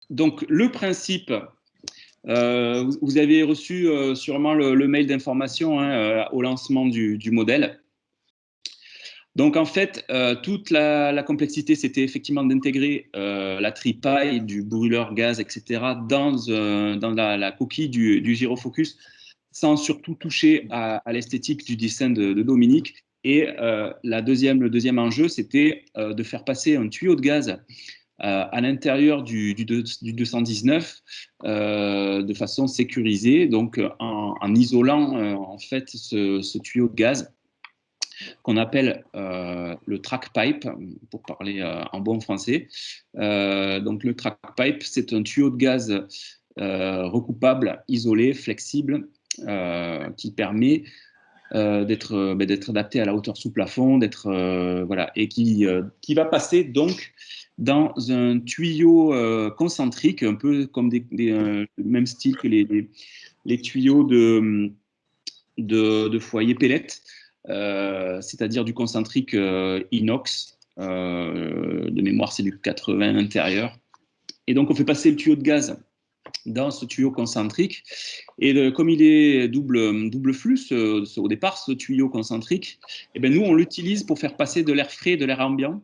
Donc, le principe, vous avez reçu sûrement le mail d'information hein, au lancement du modèle. Donc, en fait, toute la complexité, c'était effectivement d'intégrer la tripaille, du brûleur gaz, etc., dans la coquille du gyrofocus, sans surtout toucher à l'esthétique du dessin de Dominique. Et le deuxième enjeu, c'était de faire passer un tuyau de gaz à l'intérieur du 219 de façon sécurisée, donc en isolant en fait ce tuyau de gaz qu'on appelle le track pipe, pour parler en bon français. Donc le track pipe, c'est un tuyau de gaz recoupable, isolé, flexible, qui permet d'être adapté à la hauteur sous plafond, voilà, et qui va passer donc dans un tuyau concentrique, un peu comme le même style que les tuyaux de foyer pellet, c'est-à-dire du concentrique inox. De mémoire, c'est du 80 intérieur. Et donc, on fait passer le tuyau de gaz dans ce tuyau concentrique. Et comme il est double flux, au départ, ce tuyau concentrique, eh ben, nous, on l'utilise pour faire passer de l'air frais, de l'air ambiant,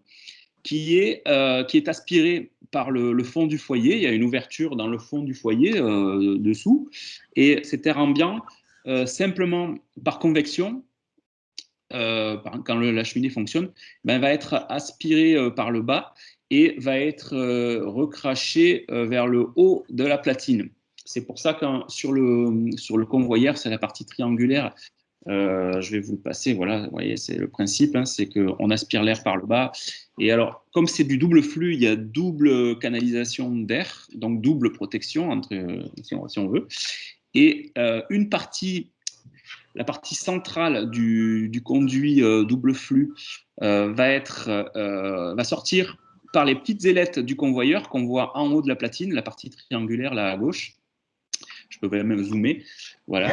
qui est aspiré par le fond du foyer. Il y a une ouverture dans le fond du foyer dessous. Et cet air ambiant, simplement par convection, quand la cheminée fonctionne, ben, va être aspiré par le bas et va être recraché vers le haut de la platine. C'est pour ça que sur le convoyeur, c'est la partie triangulaire. Je vais vous le passer. Voilà, vous voyez, c'est le principe, hein, c'est qu'on aspire l'air par le bas. Et alors, comme c'est du double flux, il y a double canalisation d'air, donc double protection, si on veut. Et la partie centrale du conduit double flux va sortir par les petites ailettes du convoyeur qu'on voit en haut de la platine, la partie triangulaire là à gauche. Je peux même zoomer. Voilà.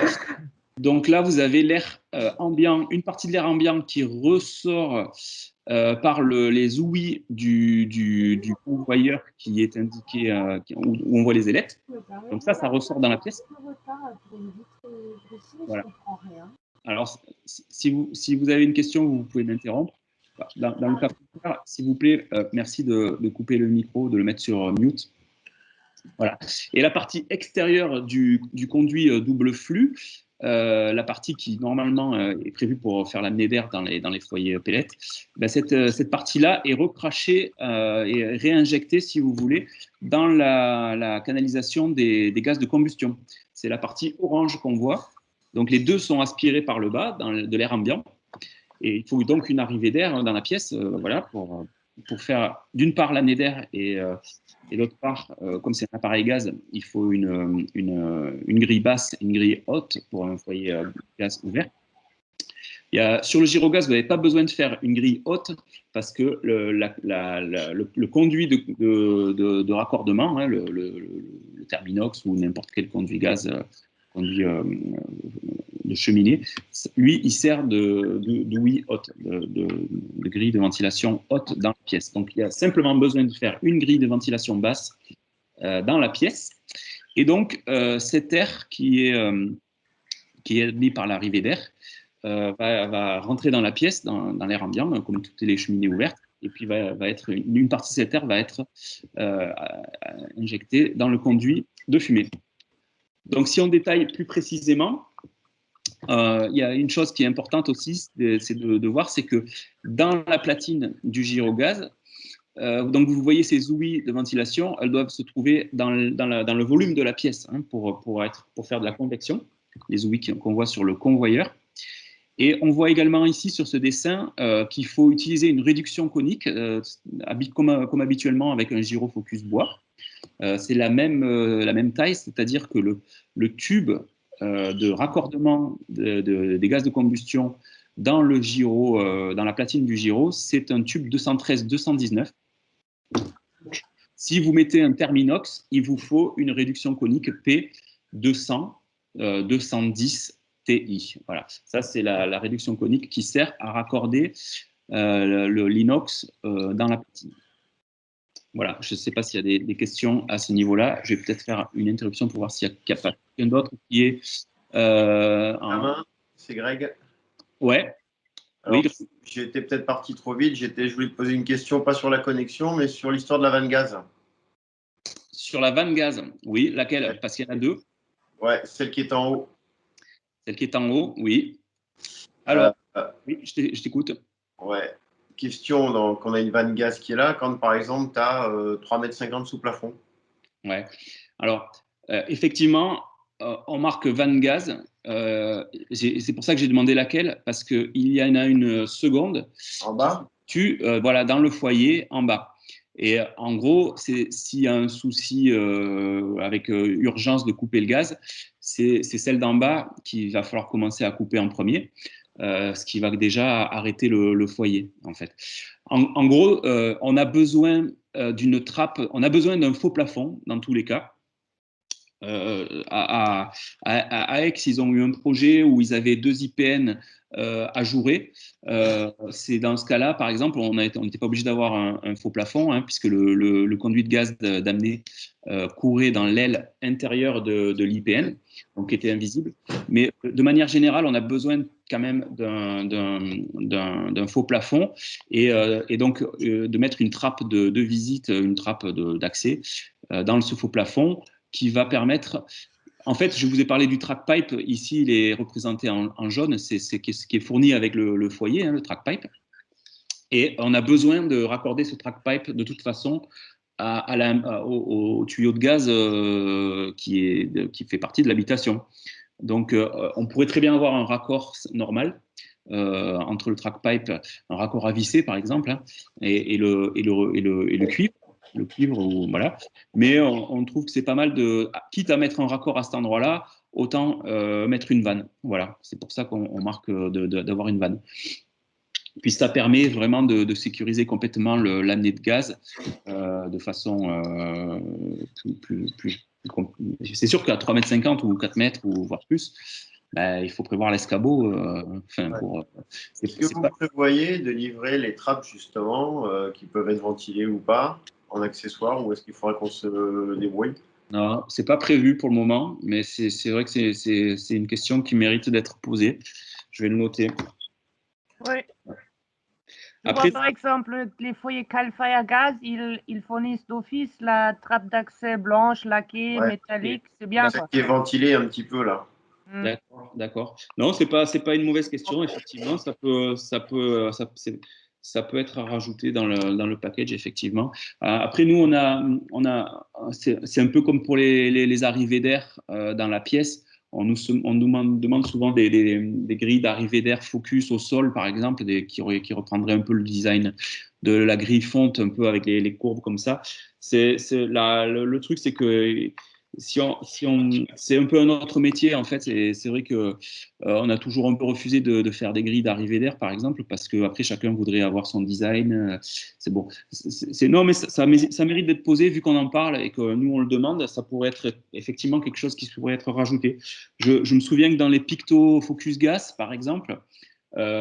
Donc là, vous avez l'air ambiant, une partie de l'air ambiant qui ressort par les ouïes du convoyeur qui est indiqué, où on voit les ailettes. Donc ça ressort dans la pièce. Voilà. Alors, si vous avez une question, vous pouvez m'interrompre. Dans le cas contraire, s'il vous plaît, merci de couper le micro, de le mettre sur mute. Voilà. Et la partie extérieure du conduit double flux, la partie qui normalement est prévue pour faire l'amener d'air dans les foyers pellets, ben cette partie-là est recrachée et réinjectée, si vous voulez, dans la canalisation des gaz de combustion. C'est la partie orange qu'on voit. Donc les deux sont aspirés par le bas, de l'air ambiant. Et il faut donc une arrivée d'air dans la pièce, voilà, pour faire d'une part l'amener d'air et d'autre part, comme c'est un appareil gaz, il faut une grille basse, une grille haute pour un foyer gaz ouvert. Sur le gyrogaz, vous n'avez pas besoin de faire une grille haute parce que le conduit de raccordement, hein, le Terminox ou n'importe quel conduit gaz, conduit de cheminée, lui, il sert d'ouïe haute, de grille de ventilation haute dans la pièce. Donc, il y a simplement besoin de faire une grille de ventilation basse dans la pièce. Et donc, cet air qui est admis par l'arrivée d'air va rentrer dans la pièce, dans l'air ambiant, comme toutes les cheminées ouvertes. Et puis, une partie de cet air va être injectée dans le conduit de fumée. Donc, si on détaille plus précisément, il y a une chose qui est importante aussi, c'est de voir, c'est que dans la platine du gyrogaz, donc vous voyez ces ouïes de ventilation, elles doivent se trouver dans le volume de la pièce hein, pour faire de la convection, les ouïes qu'on voit sur le convoyeur. Et on voit également ici sur ce dessin qu'il faut utiliser une réduction conique, comme habituellement avec un gyrofocus bois. C'est la même taille, c'est-à-dire que le tube de raccordement des gaz de combustion dans dans la platine du gyro, c'est un tube 213-219. Si vous mettez un Terminox, il vous faut une réduction conique P200, 210 TI. Voilà, ça c'est la réduction conique qui sert à raccorder l'inox dans la platine. Voilà, je ne sais pas s'il y a des questions à ce niveau-là. Je vais peut-être faire une interruption pour voir s'il y a pas quelqu'un d'autre qui est La main, c'est Greg. Ouais. Alors, Oui. j'étais peut-être parti trop vite. Je voulais te poser une question, pas sur la connexion, mais sur l'histoire de la vanne gaz. Sur la vanne gaz, oui. Laquelle? Parce qu'il y en a deux. Ouais, celle qui est en haut. Celle qui est en haut, oui. Alors, Euh, oui, je t'écoute. ouais. Question, donc on a une vanne gaz qui est là, quand par exemple tu as 3,50 m sous plafond. Ouais. Alors, effectivement, on marque vanne gaz. C'est pour ça que j'ai demandé laquelle, parce qu'il y en a une seconde En bas? voilà, dans le foyer en bas. Et en gros, s'il y a un souci avec urgence de couper le gaz, c'est celle d'en bas qu'il va falloir commencer à couper en premier, ce qui va déjà arrêter le foyer, en fait. En gros, on a besoin d'une trappe, on a besoin d'un faux plafond dans tous les cas. À Aix, ils ont eu un projet où ils avaient 2 IPN ajourés. C'est dans ce cas-là, par exemple, on n'était pas obligé d'avoir un faux plafond, hein, puisque le conduit de gaz d'amener courait dans l'aile intérieure de l'IPN, donc qui était invisible. Mais de manière générale, on a besoin quand même d'un faux plafond et donc de mettre une trappe de visite, une trappe d'accès dans ce faux plafond qui va permettre. En fait, je vous ai parlé du track pipe. Ici, il est représenté en jaune. C'est ce qui est fourni avec le foyer, hein, le track pipe. Et on a besoin de raccorder ce track pipe de toute façon au tuyau de gaz qui fait partie de l'habitation. Donc, on pourrait très bien avoir un raccord normal entre le track pipe, un raccord à visser par exemple, hein, et le cuivre. Le cuivre, voilà. Mais on trouve que c'est pas mal quitte à mettre un raccord à cet endroit-là, autant mettre une vanne. Voilà, c'est pour ça qu'on marque d'avoir une vanne. Puis ça permet vraiment de sécuriser complètement l'amener de gaz de façon plus. C'est sûr qu'à 3,50 m ou 4 mètres ou voire plus, il faut prévoir l'escabeau. Est-ce que vous prévoyez de livrer les trappes justement qui peuvent être ventilées ou pas en accessoire, ou est-ce qu'il faudra qu'on se débrouille? Non, c'est pas prévu pour le moment, mais c'est vrai que c'est une question qui mérite d'être posée. Je vais le noter. Oui. Après, par exemple, les foyers Cal-Fire Gaz, ils fournissent d'office la trappe d'accès blanche, laquée, métallique. C'est bien. Ça qui est ventilé un petit peu là. D'accord. Non, c'est pas une mauvaise question. Effectivement, ça peut être rajouté dans le package, effectivement. Après, nous, c'est un peu comme pour les arrivées d'air dans la pièce. On nous demande souvent des grilles d'arrivée d'air focus au sol, par exemple, qui reprendraient un peu le design de la grille fonte, un peu avec les courbes comme ça. Le truc, c'est que c'est un peu un autre métier en fait. C'est vrai que on a toujours un peu refusé de faire des grilles d'arrivée d'air, par exemple, parce que après chacun voudrait avoir son design. C'est bon. Non, mais ça mérite d'être posé vu qu'on en parle et que nous on le demande. Ça pourrait être effectivement quelque chose qui pourrait être rajouté. Je me souviens que dans les Picto Focus Gas, par exemple,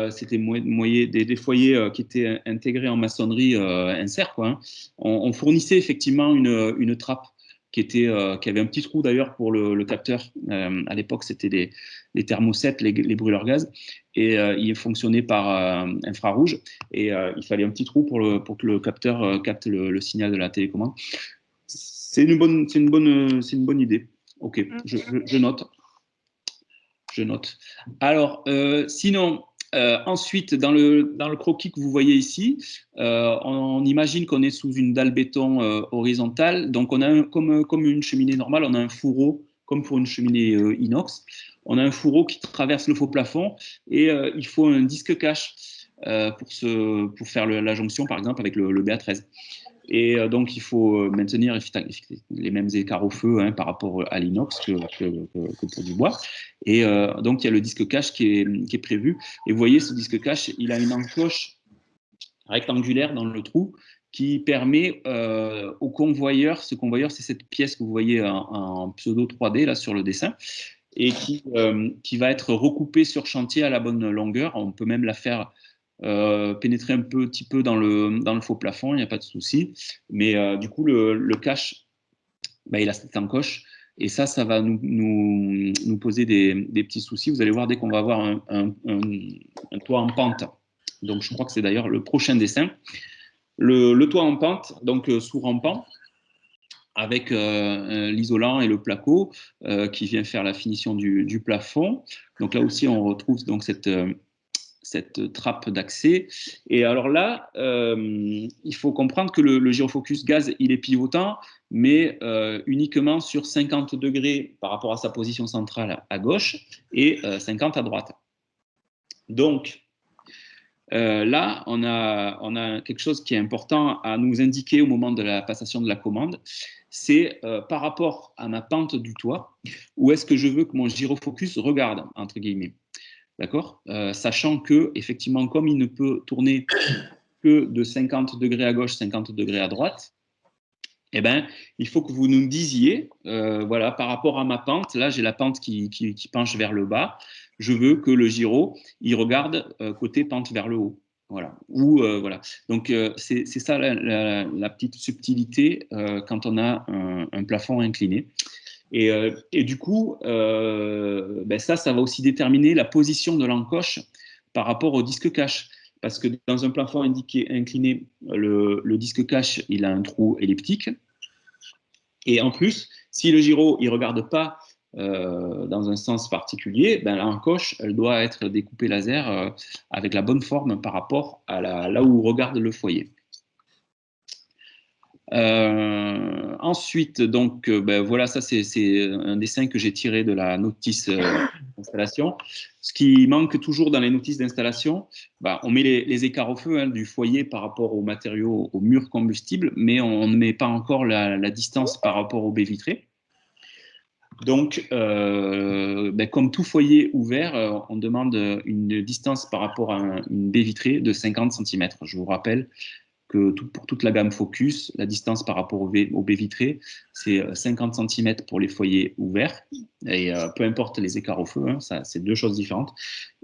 c'était des foyers qui étaient intégrés en maçonnerie insert, quoi, hein. On fournissait effectivement une trappe qui avait un petit trou d'ailleurs pour le capteur. À l'époque, c'était les thermosets, les brûleurs gaz, et il fonctionnait par infrarouge, et il fallait un petit trou pour que le capteur capte le signal de la télécommande. C'est une bonne idée. Ok, je note. Je note. Alors, sinon, ensuite, dans le croquis que vous voyez ici, on imagine qu'on est sous une dalle béton horizontale. Donc, on a comme une cheminée normale, on a un fourreau, comme pour une cheminée inox. On a un fourreau qui traverse le faux plafond et il faut un disque cache pour faire la jonction, par exemple, avec le BA13. Et donc, il faut maintenir les mêmes écarts au feu, hein, par rapport à l'inox que pour du bois. Et donc, il y a le disque cache qui est prévu. Et vous voyez, ce disque cache, il a une encoche rectangulaire dans le trou qui permet au convoyeur, ce convoyeur, c'est cette pièce que vous voyez en pseudo 3D là sur le dessin, et qui va être recoupée sur chantier à la bonne longueur. On peut même la faire pénétrer un petit peu dans le faux plafond, il n'y a pas de souci. Mais du coup, le cache, bah, il a cette encoche. Et ça va nous poser des petits soucis. Vous allez voir dès qu'on va avoir un toit en pente. Donc, je crois que c'est d'ailleurs le prochain dessin. Le toit en pente, donc sous rampant, avec l'isolant et le placo qui vient faire la finition du plafond. Donc là aussi, on retrouve donc cette trappe d'accès. Et alors là, il faut comprendre que le gyrofocus gaz, il est pivotant, mais uniquement sur 50 degrés par rapport à sa position centrale à gauche et 50 à droite. Donc, là, on a quelque chose qui est important à nous indiquer au moment de la passation de la commande. C'est par rapport à ma pente du toit, où est-ce que je veux que mon gyrofocus regarde, entre guillemets. D'accord, sachant que, effectivement, comme il ne peut tourner que de 50 degrés à gauche, 50 degrés à droite, eh ben, il faut que vous nous disiez, voilà, par rapport à ma pente, là j'ai la pente qui penche vers le bas, je veux que le gyro, il regarde côté pente vers le haut. Voilà. Voilà. Donc c'est ça la petite subtilité quand on a un plafond incliné. Et du coup, ben ça va aussi déterminer la position de l'encoche par rapport au disque cache. Parce que dans un plafond incliné, le disque cache, il a un trou elliptique. Et en plus, si le gyro ne regarde pas dans un sens particulier, ben, l'encoche, elle doit être découpée laser avec la bonne forme par rapport à là où regarde le foyer. Ensuite, donc, ben, voilà, ça c'est un dessin que j'ai tiré de la notice d'installation. Ce qui manque toujours dans les notices d'installation, ben, on met les écarts au feu du foyer par rapport aux matériaux, aux murs combustibles, mais on ne met pas encore la distance par rapport aux baies vitrées. Donc, ben, comme tout foyer ouvert, on demande une distance par rapport à une baie vitrée de 50 cm. Je vous rappelle que pour toute la gamme Focus, la distance par rapport aux baies vitrées, c'est 50 cm pour les foyers ouverts, et peu importe les écarts au feu, hein, c'est deux choses différentes.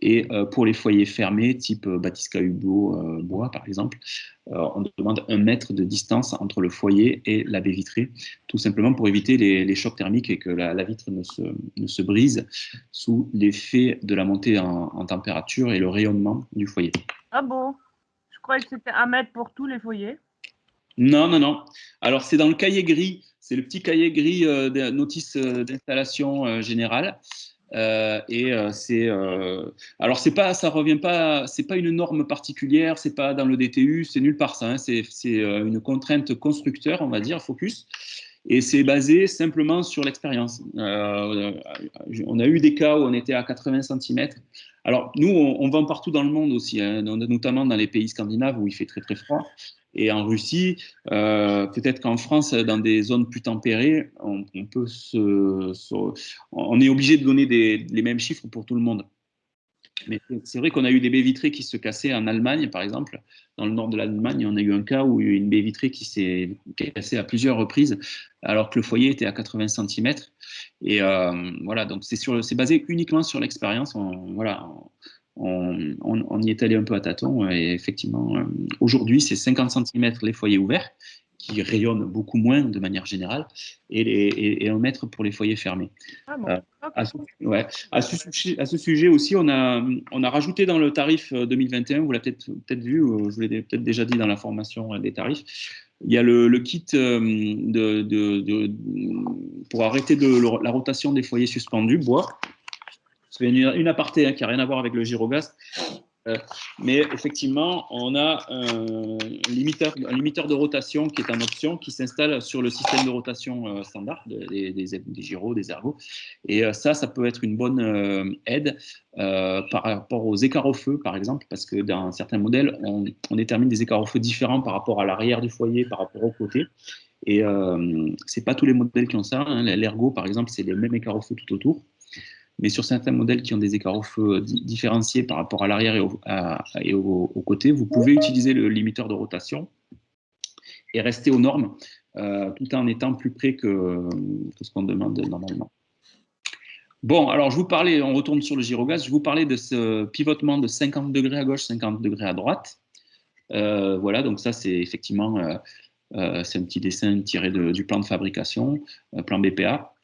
Et pour les foyers fermés, type Batisca Hublot bois par exemple, on demande 1 mètre de distance entre le foyer et la baie vitrée, tout simplement pour éviter les chocs thermiques et que la vitre ne se brise sous l'effet de la montée en température et le rayonnement du foyer. Ah bon? Je croyais que c'était 1 mètre pour tous les foyers. Non, non, non. Alors, c'est dans le cahier gris. C'est le petit cahier gris de notice d'installation générale. Alors, ça revient pas, c'est pas une norme particulière, c'est pas dans le DTU, c'est nulle part ça. Hein. C'est une contrainte constructeur, on va dire, Focus. Et c'est basé simplement sur l'expérience. On a eu des cas où on était à 80 cm. Alors, nous, on vend partout dans le monde aussi, hein, notamment dans les pays scandinaves où il fait très, très froid. Et en Russie, peut-être qu'en France, dans des zones plus tempérées, on est obligé de donner les mêmes chiffres pour tout le monde. Mais c'est vrai qu'on a eu des baies vitrées qui se cassaient en Allemagne, par exemple. Dans le nord de l'Allemagne, on a eu un cas où il y a eu une baie vitrée qui s'est cassée à plusieurs reprises, alors que le foyer était à 80 cm. Et voilà, donc c'est basé uniquement sur l'expérience. Voilà, on y est allé un peu à tâtons. Et effectivement, aujourd'hui, c'est 50 cm les foyers ouverts, qui rayonnent beaucoup moins de manière générale, et 1 mètre pour les foyers fermés. Ah bon. Okay. À ce sujet aussi, on a rajouté dans le tarif 2021, vous l'avez peut-être vu, je vous l'ai peut-être déjà dit dans la formation des tarifs, il y a le kit pour arrêter la rotation des foyers suspendus, bois. C'est une aparté hein, qui n'a rien à voir avec le gyrogaz. Mais effectivement, on a un limiteur de rotation qui est en option, qui s'installe sur le système de rotation standard des gyros, des ergots. Et ça peut être une bonne aide par rapport aux écarts au feu, par exemple, parce que dans certains modèles, on détermine des écarts au feu différents par rapport à l'arrière du foyer, par rapport au côté. Et c'est pas tous les modèles qui ont ça. Hein. L'ergo, par exemple, c'est les mêmes écarts au feu tout autour. Mais sur certains modèles qui ont des écarts au feu différenciés par rapport à l'arrière et au côté, vous pouvez utiliser le limiteur de rotation et rester aux normes tout en étant plus près que ce qu'on demande normalement. Bon, alors je vous parlais, on retourne sur le gyrogaz, je vous parlais de ce pivotement de 50 degrés à gauche, 50 degrés à droite. Voilà, donc ça c'est effectivement c'est un petit dessin tiré du plan de fabrication, plan BPA.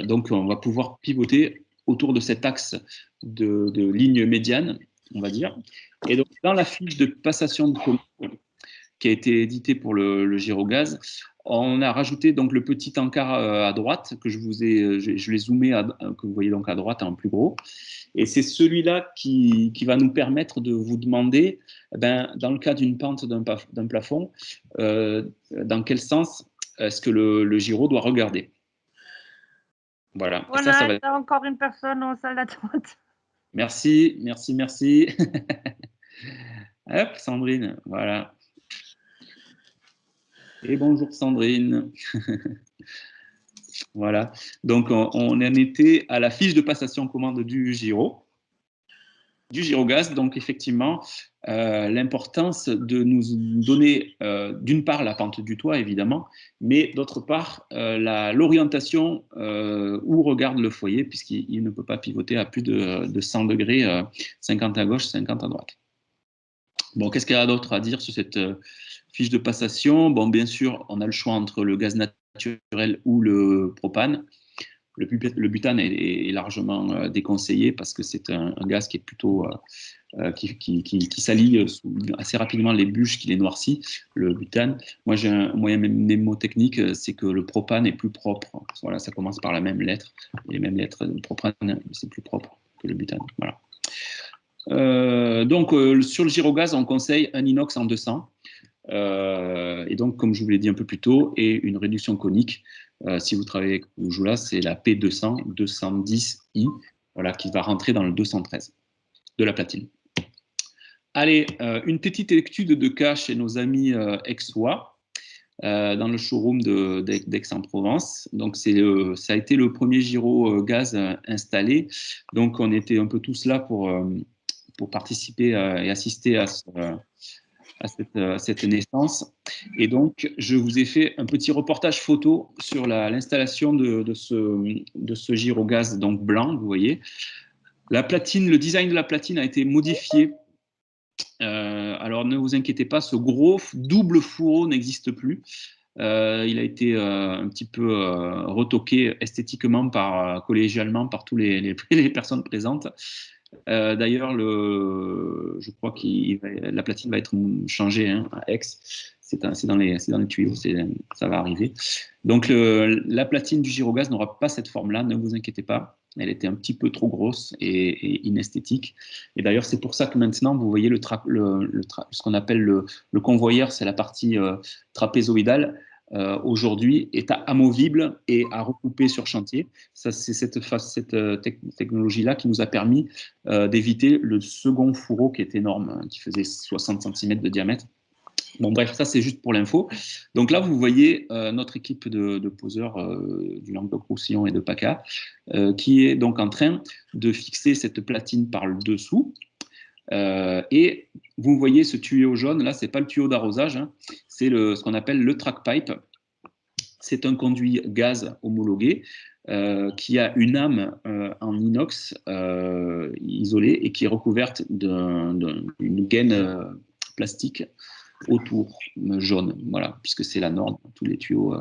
Donc on va pouvoir pivoter autour de cet axe de ligne médiane, on va dire. Et donc dans la fiche de passation de commande qui a été éditée pour le gyrogaz, on a rajouté donc le petit encart à droite que je l'ai zoomé, que vous voyez donc à droite en plus gros. Et c'est celui-là qui va nous permettre de vous demander, dans le cas d'une pente d'un plafond, dans quel sens est-ce que le gyro doit regarder. Voilà. On a encore une personne en salle d'attente. Merci, merci, merci. Hop, Sandrine, voilà. Et bonjour Sandrine. Voilà. Donc, on en était à la fiche de passation commande du gyrogaz. Donc, effectivement, l'importance de nous donner, d'une part, la pente du toit, évidemment, mais d'autre part, l'orientation où regarde le foyer, puisqu'il ne peut pas pivoter à plus de 100 degrés, 50 à gauche, 50 à droite. Bon, qu'est-ce qu'il y a d'autre à dire sur cette fiche de passation? Bon, bien sûr, on a le choix entre le gaz naturel ou le propane. Le butane est largement déconseillé parce que c'est un gaz qui est plutôt qui salit assez rapidement les bûches, qui les noircit, le butane. Moi, j'ai un moyen mnémotechnique, c'est que le propane est plus propre. Voilà, ça commence par la même lettre. Les mêmes lettres, le propane, c'est plus propre que le butane. Voilà. Donc, sur le gyrogaz, on conseille un inox en 200. Et donc, comme je vous l'ai dit un peu plus tôt, et une réduction conique. Si vous travaillez avec Joula, c'est la P200 210i, voilà, qui va rentrer dans le 213 de la platine. Allez, une petite étude de cas chez nos amis aixois, dans le showroom d'Aix-en-Provence. Donc, ça a été le premier gyro gaz installé. Donc, on était un peu tous là pour participer et assister à cette naissance. Et donc, je vous ai fait un petit reportage photo sur l'installation de ce gyrogaz donc blanc, vous voyez. La platine, le design de la platine a été modifié. Alors, ne vous inquiétez pas, ce gros double fourreau n'existe plus. Il a été un petit peu retoqué esthétiquement, collégialement, par toutes les personnes présentes. D'ailleurs, je crois que la platine va être changée à Aix. C'est dans les tuyaux, ça va arriver. Donc, la platine du gyrogaz n'aura pas cette forme-là, ne vous inquiétez pas. Elle était un petit peu trop grosse et inesthétique. Et d'ailleurs, c'est pour ça que maintenant, vous voyez ce qu'on appelle le convoyeur, c'est la partie trapézoïdale. Aujourd'hui est amovible et à recouper sur chantier. C'est cette technologie-là qui nous a permis d'éviter le second fourreau qui est énorme, qui faisait 60 cm de diamètre. Bon, bref, ça c'est juste pour l'info. Donc là, vous voyez notre équipe de poseurs du Languedoc-Roussillon et de PACA qui est donc en train de fixer cette platine par le dessous. Et vous voyez ce tuyau jaune, là, c'est pas le tuyau d'arrosage, hein, c'est ce qu'on appelle le track pipe. C'est un conduit gaz homologué qui a une âme en inox isolée et qui est recouverte d'une gaine plastique autour, jaune, voilà, puisque c'est la norme. Tous les tuyaux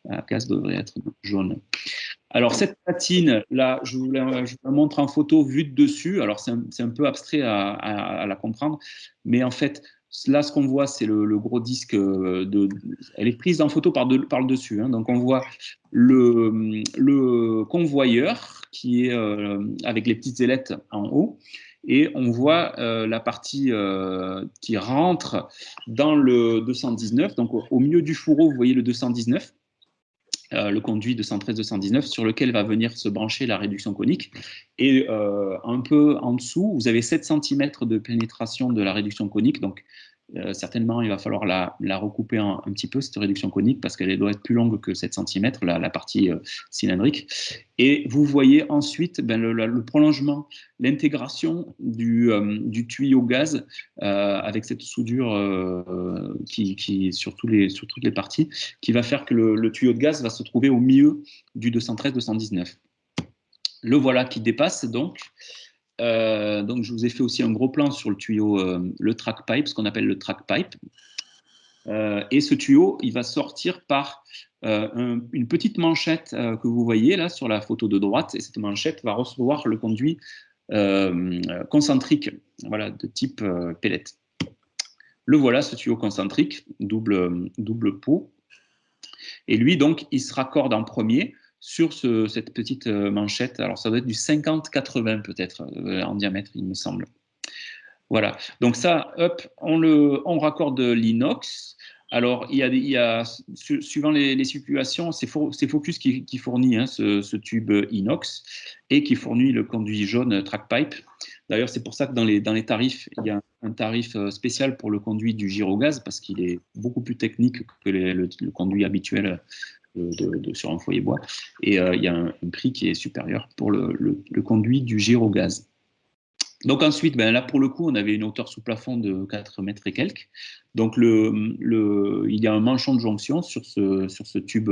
à gaz devraient être jaunes. Alors, cette platine, là, je vous la montre en photo vue de dessus. Alors, c'est un peu abstrait à la comprendre, mais en fait, là, ce qu'on voit, c'est le gros disque. Elle est prise en photo par le dessus. Hein. Donc, on voit le convoyeur qui est avec les petites ailettes en haut. Et on voit la partie qui rentre dans le 219. Donc, au milieu du fourreau, vous voyez le 219. Le conduit 213-219 sur lequel va venir se brancher la réduction conique. Et un peu en dessous, vous avez 7 cm de pénétration de la réduction conique. Donc, certainement, il va falloir la recouper un petit peu, cette réduction conique, parce qu'elle doit être plus longue que 7 cm, la partie cylindrique. Et vous voyez ensuite le prolongement, l'intégration du tuyau gaz avec cette soudure qui sur toutes les parties, qui va faire que le tuyau de gaz va se trouver au milieu du 213-219. Le voilà qui dépasse donc. Donc, je vous ai fait aussi un gros plan sur le tuyau, le track pipe, ce qu'on appelle le track pipe. Et ce tuyau, il va sortir par une petite manchette que vous voyez là sur la photo de droite. Et cette manchette va recevoir le conduit concentrique, voilà, de type pellet. Le voilà, ce tuyau concentrique, double pot. Et lui, donc, il se raccorde en premier sur cette petite manchette. Alors, ça doit être du 50-80 peut-être en diamètre, il me semble. Voilà. Donc ça, hop, on raccorde l'inox. Alors, il y a suivant les situations, c'est Focus qui fournit ce tube inox et qui fournit le conduit jaune track pipe. D'ailleurs, c'est pour ça que dans les tarifs, il y a un tarif spécial pour le conduit du gyrogaz parce qu'il est beaucoup plus technique que le conduit habituel sur un foyer bois. Et il y a un prix qui est supérieur pour le conduit du gyrogaz. Donc ensuite, ben là pour le coup, on avait une hauteur sous plafond de 4 mètres et quelques. Donc il y a un manchon de jonction sur ce tube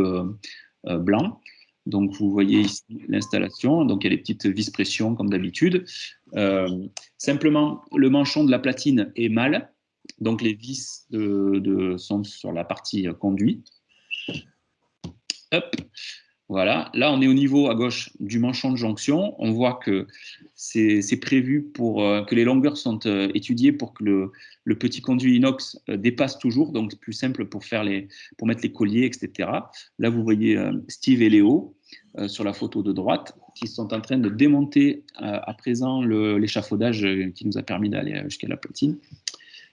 blanc. Donc vous voyez ici l'installation. Donc il y a les petites vis pression comme d'habitude. Simplement, le manchon de la platine est mal. Donc les vis sont sur la partie conduit. Hop. Voilà, là on est au niveau à gauche du manchon de jonction. On voit que c'est prévu pour que les longueurs sont étudiées pour que le petit conduit inox dépasse toujours, donc c'est plus simple pour mettre les colliers, etc. Là vous voyez Steve et Léo sur la photo de droite qui sont en train de démonter à présent l'échafaudage qui nous a permis d'aller jusqu'à la platine.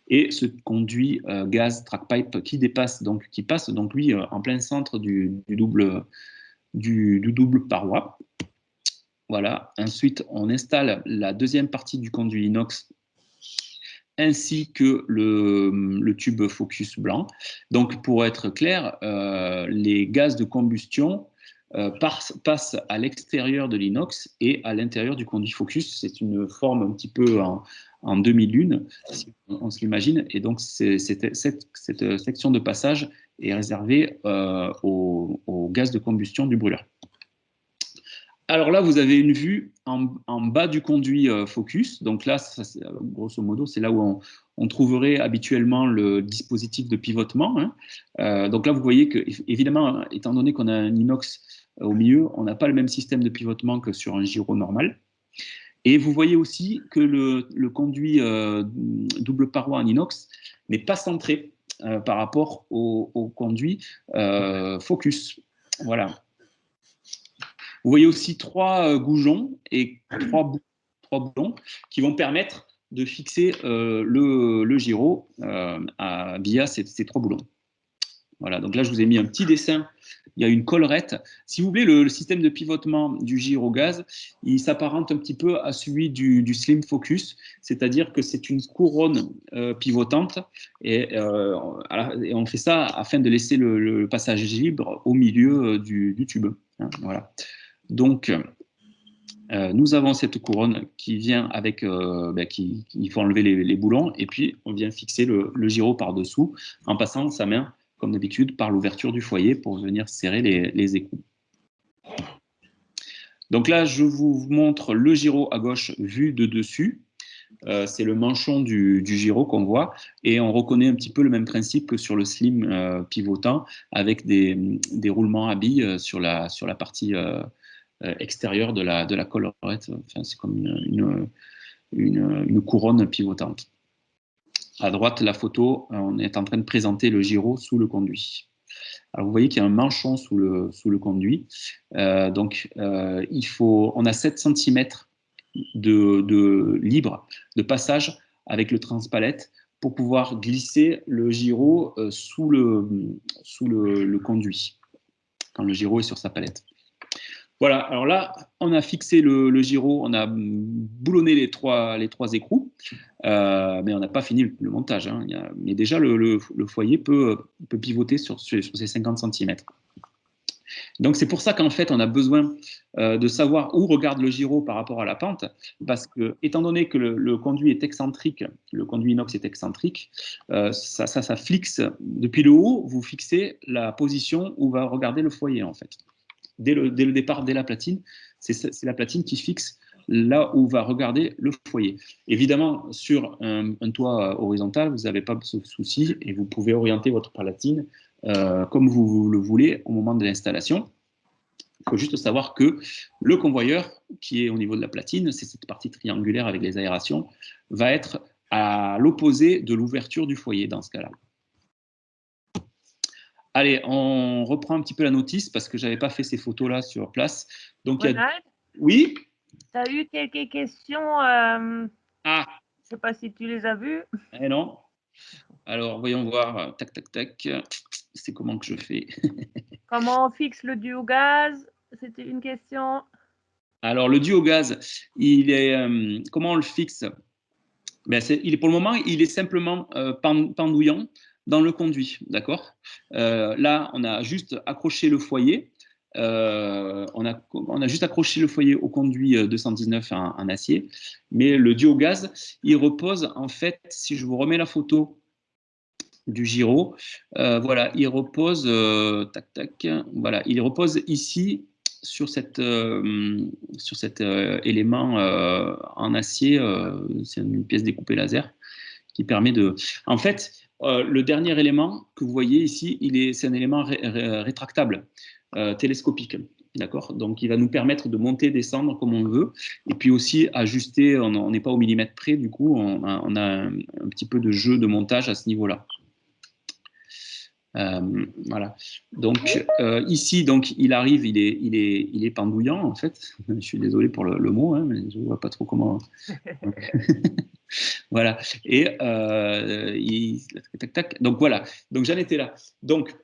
Et ce conduit gaz track pipe qui passe donc lui en plein centre du double paroi. Voilà. Ensuite, on installe la deuxième partie du conduit inox ainsi que le tube Focus blanc. Donc, pour être clair, les gaz de combustion passent à l'extérieur de l'inox et à l'intérieur du conduit Focus. C'est une forme un petit peu en demi-lune, si on se l'imagine. Et donc, cette section de passage est réservée au gaz de combustion du brûleur. Alors là, vous avez une vue en bas du conduit Focus. Donc là, grosso modo, c'est là où on trouverait habituellement le dispositif de pivotement. Donc là, vous voyez que, évidemment, étant donné qu'on a un inox au milieu, on n'a pas le même système de pivotement que sur un gyro normal. Et vous voyez aussi que le conduit double paroi en inox n'est pas centré par rapport au conduit Focus. Voilà. Vous voyez aussi 3 goujons et 3 boulons qui vont permettre de fixer le gyro via ces 3 boulons. Voilà, donc là, je vous ai mis un petit dessin. Il y a une collerette. Si vous voulez, le système de pivotement du gyrogaz, il s'apparente un petit peu à celui du Slim Focus, c'est-à-dire que c'est une couronne pivotante et on fait ça afin de laisser le passage libre au milieu du tube. Voilà. Donc, nous avons cette couronne qui vient avec, il faut enlever les boulons et puis on vient fixer le gyro par-dessous en passant sa main comme d'habitude, par l'ouverture du foyer pour venir serrer les écrous. Donc là, je vous montre le gyro à gauche vu de dessus. C'est le manchon du gyro qu'on voit et on reconnaît un petit peu le même principe que sur le slim pivotant avec des roulements à billes sur la partie extérieure de la collerette. Enfin, c'est comme une couronne pivotante. À droite, la photo, on est en train de présenter le gyro sous le conduit. Alors, vous voyez qu'il y a un manchon sous le conduit. Donc, on a 7 cm de libre de passage avec le transpalette pour pouvoir glisser le gyro sous le conduit quand le gyro est sur sa palette. Voilà, alors là, on a fixé le gyro, on a boulonné les trois écrous, mais on n'a pas fini le montage. Mais déjà, le foyer peut pivoter sur ces 50 cm. Donc, c'est pour ça qu'en fait, on a besoin de savoir où regarde le gyro par rapport à la pente, parce que, étant donné que le conduit est excentrique, le conduit inox est excentrique, ça fixe, depuis le haut, vous fixez la position où va regarder le foyer, en fait. Dès le départ, dès la platine, c'est la platine qui fixe là où va regarder le foyer. Évidemment, sur un toit horizontal, vous n'avez pas ce souci et vous pouvez orienter votre platine comme vous le voulez au moment de l'installation. Il faut juste savoir que le convoyeur, qui est au niveau de la platine, c'est cette partie triangulaire avec les aérations, va être à l'opposé de l'ouverture du foyer dans ce cas-là. Allez, on reprend un petit peu la notice parce que je n'avais pas fait ces photos-là sur place. Donc, oui. Tu as eu quelques questions. Je ne sais pas si tu les as vues. Eh non. Alors, voyons voir. Tac, tac, tac. C'est comment que je fais? Comment on fixe le duo gaz? C'était une question. Alors, le duo gaz, il est, comment on le fixe? Ben, pour le moment, il est simplement pendouillant dans le conduit. D'accord. Là, on a juste accroché le foyer. On a juste accroché le foyer au conduit 219 en acier. Mais le duo gaz, il repose, en fait, si je vous remets la photo du gyro, voilà, il repose, tac, tac, voilà, il repose ici sur cet élément en acier, c'est une pièce découpée laser qui permet de... En fait, le dernier élément que vous voyez ici, c'est un élément rétractable, télescopique. D'accord. Donc, il va nous permettre de monter, descendre comme on veut, et puis aussi ajuster. On n'est pas au millimètre près, du coup, on a un petit peu de jeu de montage à ce niveau-là. Voilà. Donc ici, donc il arrive, il est pendouillant en fait. Je suis désolé pour le mot, hein, mais je vois pas trop comment. Voilà. Et tac, tac. Donc voilà. Donc j'en étais là. Donc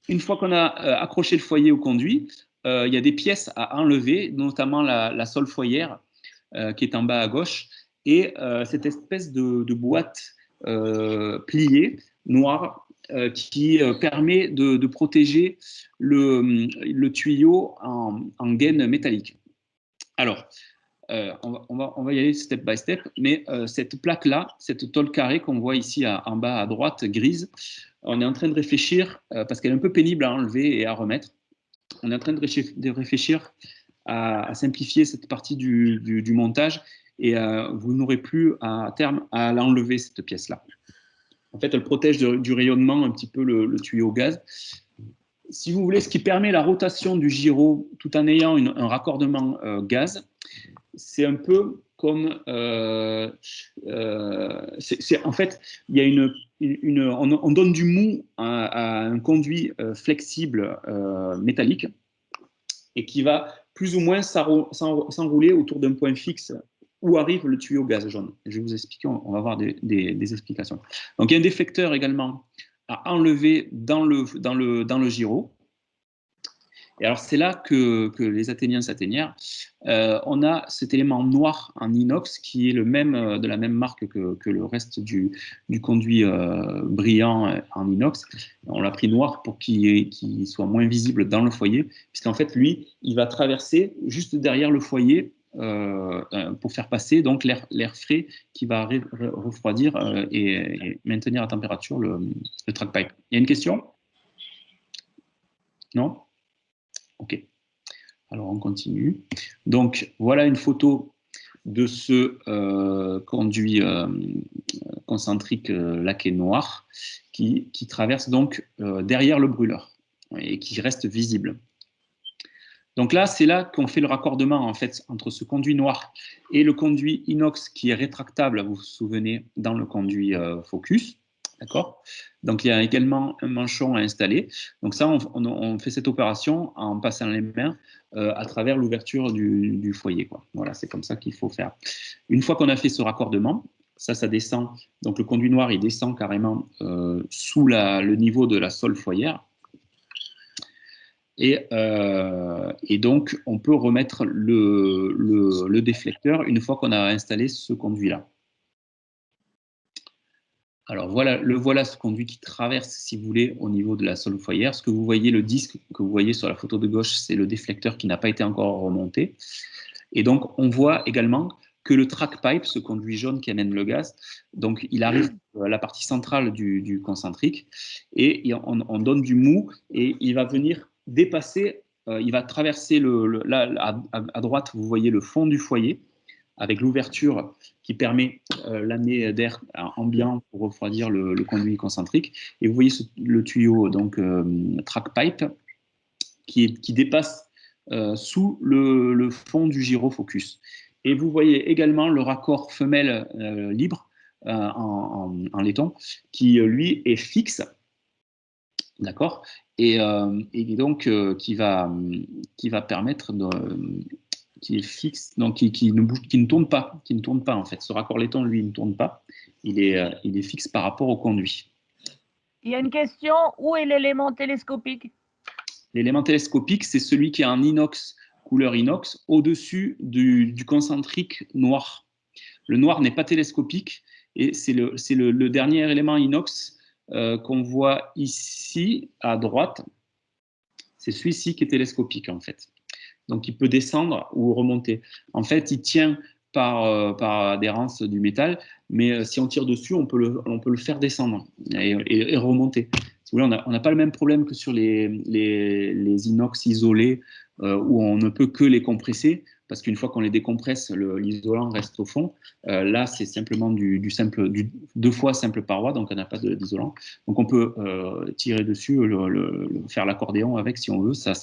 une fois qu'on a accroché le foyer au conduit, il y a des pièces à enlever, notamment la sole foyère qui est en bas à gauche, et cette espèce de boîte pliée noire. Qui permet de protéger le tuyau en gaine métallique. Alors, on va y aller step by step, mais cette plaque-là, cette tôle carrée qu'on voit ici en bas à droite, grise, on est en train de réfléchir, parce qu'elle est un peu pénible à enlever et à remettre, on est en train de réfléchir à simplifier cette partie du montage, et vous n'aurez plus à terme à l'enlever, cette pièce-là. En fait, elle protège du rayonnement un petit peu le tuyau gaz. Si vous voulez, ce qui permet la rotation du gyro tout en ayant un raccordement gaz, c'est un peu comme... en fait, il y a on donne du mou à un conduit flexible métallique et qui va plus ou moins s'enrouler autour d'un point fixe où arrive le tuyau gaz jaune. Je vais vous expliquer, on va avoir des explications. Donc, il y a un déflecteur également à enlever dans le gyro. Et alors, c'est là que les athéniens s'athénières, on a cet élément noir en inox qui est de la même marque que le reste du conduit brillant en inox. On l'a pris noir pour qu'il soit moins visible dans le foyer, puisqu'en fait, lui, il va traverser juste derrière le foyer pour faire passer donc l'air frais qui va refroidir et maintenir à température le track pipe. Il y a une question? Non? Ok. Alors on continue. Donc voilà une photo de ce conduit concentrique laqué noir qui traverse donc derrière le brûleur et qui reste visible. Donc là, c'est là qu'on fait le raccordement en fait entre ce conduit noir et le conduit inox qui est rétractable, vous vous souvenez, dans le conduit Focus. D'accord. Donc il y a également un manchon à installer. Donc ça, on fait cette opération en passant les mains à travers l'ouverture du foyer, quoi. Voilà, c'est comme ça qu'il faut faire. Une fois qu'on a fait ce raccordement, ça descend. Donc le conduit noir, il descend carrément sous le niveau de la sole foyère. Et donc, on peut remettre le déflecteur une fois qu'on a installé ce conduit-là. Alors, voilà ce conduit qui traverse, si vous voulez, au niveau de la sole foyère. Ce que vous voyez, le disque que vous voyez sur la photo de gauche, c'est le déflecteur qui n'a pas été encore remonté. Et donc, on voit également que le track pipe, ce conduit jaune qui amène le gaz, donc il arrive à la partie centrale du concentrique et on donne du mou et il va venir dépasser il va traverser là, à droite, vous voyez le fond du foyer avec l'ouverture qui permet l'amener d'air ambiant pour refroidir le conduit concentrique. Et vous voyez le tuyau, donc track pipe, qui dépasse sous le fond du gyrofocus. Et vous voyez également le raccord femelle libre en laiton, qui lui est fixe, d'accord, et donc qui va permettre qui est fixe, donc qui ne tourne pas, en fait. Ce raccord laiton, lui, ne tourne pas. Il est fixe par rapport au conduit. Il y a une question, où est l'élément télescopique? L'élément télescopique, c'est celui qui est en inox, couleur inox, au-dessus du concentrique noir. Le noir n'est pas télescopique et c'est le dernier élément inox qu'on voit ici à droite. C'est celui-ci qui est télescopique en fait. Donc il peut descendre ou remonter. En fait, il tient par adhérence du métal, mais si on tire dessus, on peut le faire descendre et remonter. Si vous voulez, on n'a pas le même problème que sur les inox isolés où on ne peut que les compresser, parce qu'une fois qu'on les décompresse, l'isolant reste au fond. Là, c'est simplement du 2 fois simple paroi, donc on n'a pas d'isolant. Donc on peut tirer dessus, faire l'accordéon avec si on veut, ça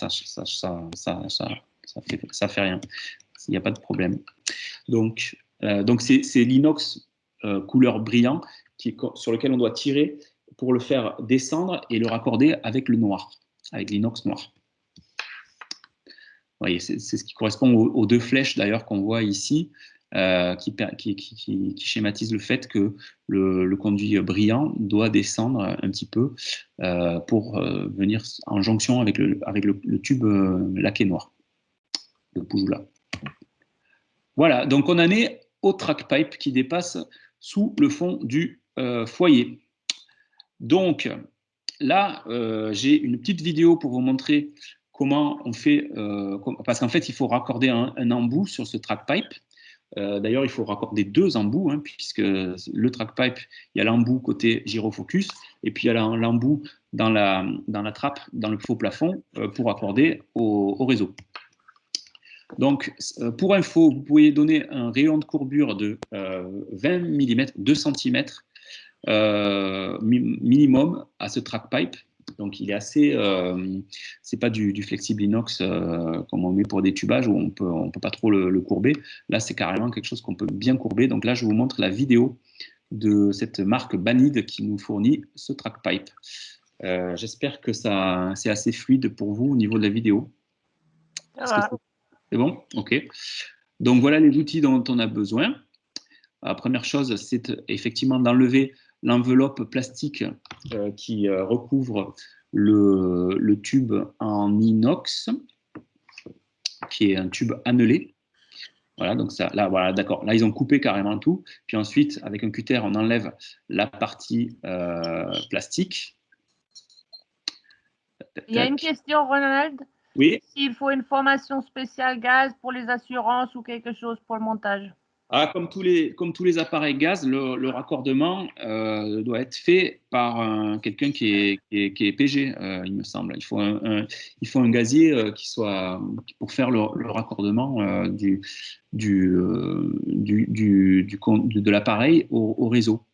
fait rien. Il n'y a pas de problème. Donc c'est l'inox couleur brillant sur lequel on doit tirer pour le faire descendre et le raccorder avec le noir, avec l'inox noir. Vous voyez, c'est ce qui correspond aux 2 flèches d'ailleurs qu'on voit ici, qui schématise le fait que le conduit brillant doit descendre un petit peu pour venir en jonction avec le tube laqué noir, le Poujoula. Voilà, donc on en est au track pipe qui dépasse sous le fond du foyer. Donc là, j'ai une petite vidéo pour vous montrer comment on fait, parce qu'en fait, il faut raccorder un embout sur ce track pipe. D'ailleurs, il faut raccorder 2 embouts, hein, puisque le track pipe, il y a l'embout côté gyrofocus, et puis il y a l'embout dans la trappe, dans le faux plafond, pour accorder au réseau. Donc, pour info, vous pouvez donner un rayon de courbure de 20 mm, 2 cm minimum à ce track pipe. Donc, il est assez. C'est pas du flexible inox comme on met pour des tubages où on peut pas trop le courber. Là, c'est carrément quelque chose qu'on peut bien courber. Donc là, je vous montre la vidéo de cette marque Banid qui nous fournit ce track pipe. J'espère que c'est assez fluide pour vous au niveau de la vidéo. C'est bon? OK. Donc, voilà les outils dont on a besoin. La première chose, c'est effectivement d'enlever l'enveloppe plastique qui recouvre le tube en inox, qui est un tube annelé. Voilà, donc ça, là, voilà, d'accord. Là, ils ont coupé carrément tout. Puis ensuite, avec un cutter, on enlève la partie plastique. Il y a une question, Ronald. Oui. S'il faut une formation spéciale gaz pour les assurances ou quelque chose pour le montage. Comme tous les appareils gaz, le raccordement doit être fait par quelqu'un qui est PG, il me semble. Il faut un gazier qui soit pour faire le raccordement de l'appareil au réseau.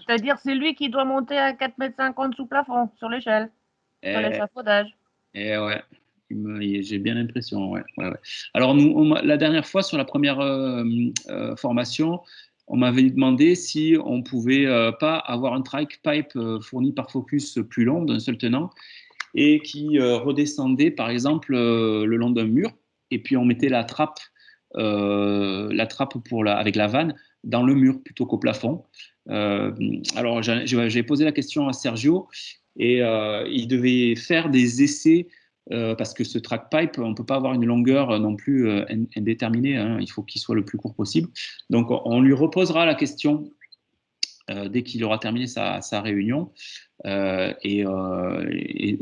C'est-à-dire c'est lui qui doit monter à 4,50 m sous plafond sur l'échelle, sur l'échafaudage. Ouais. J'ai bien l'impression, ouais. Alors, nous, la dernière fois, sur la première formation, on m'avait demandé si on pouvait pas avoir un track pipe fourni par Focus plus long, d'un seul tenant, et qui redescendait, par exemple, le long d'un mur, et puis on mettait la trappe avec la vanne dans le mur plutôt qu'au plafond. Alors, j'ai posé la question à Sergio, et il devait faire des essais parce que ce track pipe, on ne peut pas avoir une longueur non plus indéterminée, hein, il faut qu'il soit le plus court possible. Donc, on lui reposera la question dès qu'il aura terminé sa réunion. Et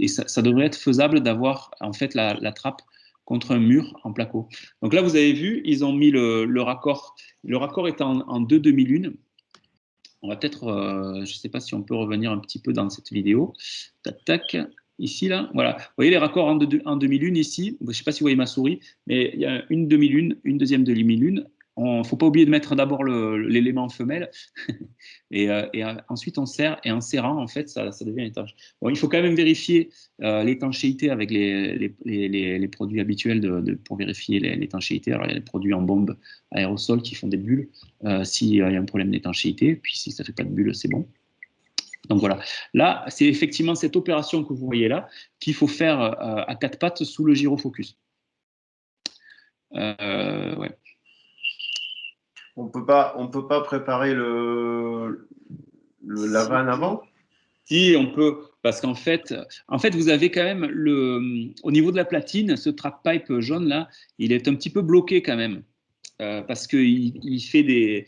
ça devrait être faisable d'avoir en fait la trappe contre un mur en placo. Donc là, vous avez vu, ils ont mis le raccord. Le raccord est en 2 demi-lunes. On va peut-être, je ne sais pas si on peut revenir un petit peu dans cette vidéo. Tac, tac. ici, là, voilà. Vous voyez les raccords en demi-lune ici. Je ne sais pas si vous voyez ma souris, mais il y a une demi-lune, une deuxième demi-lune. Il ne faut pas oublier de mettre d'abord l'élément femelle et ensuite on serre, et en serrant, en fait, ça devient étanche. Bon, il faut quand même vérifier l'étanchéité avec les produits habituels pour vérifier l'étanchéité. Alors, il y a des produits en bombe aérosol qui font des bulles s'il y a un problème d'étanchéité, puis si ça ne fait pas de bulles, c'est bon. Donc voilà, là, c'est effectivement cette opération que vous voyez là qu'il faut faire à 4 pattes sous le gyrofocus. Ouais. On peut pas préparer la vanne avant? Si, on peut, parce qu'en fait, vous avez quand même au niveau de la platine, ce track pipe jaune là, il est un petit peu bloqué quand même. Parce qu'il fait des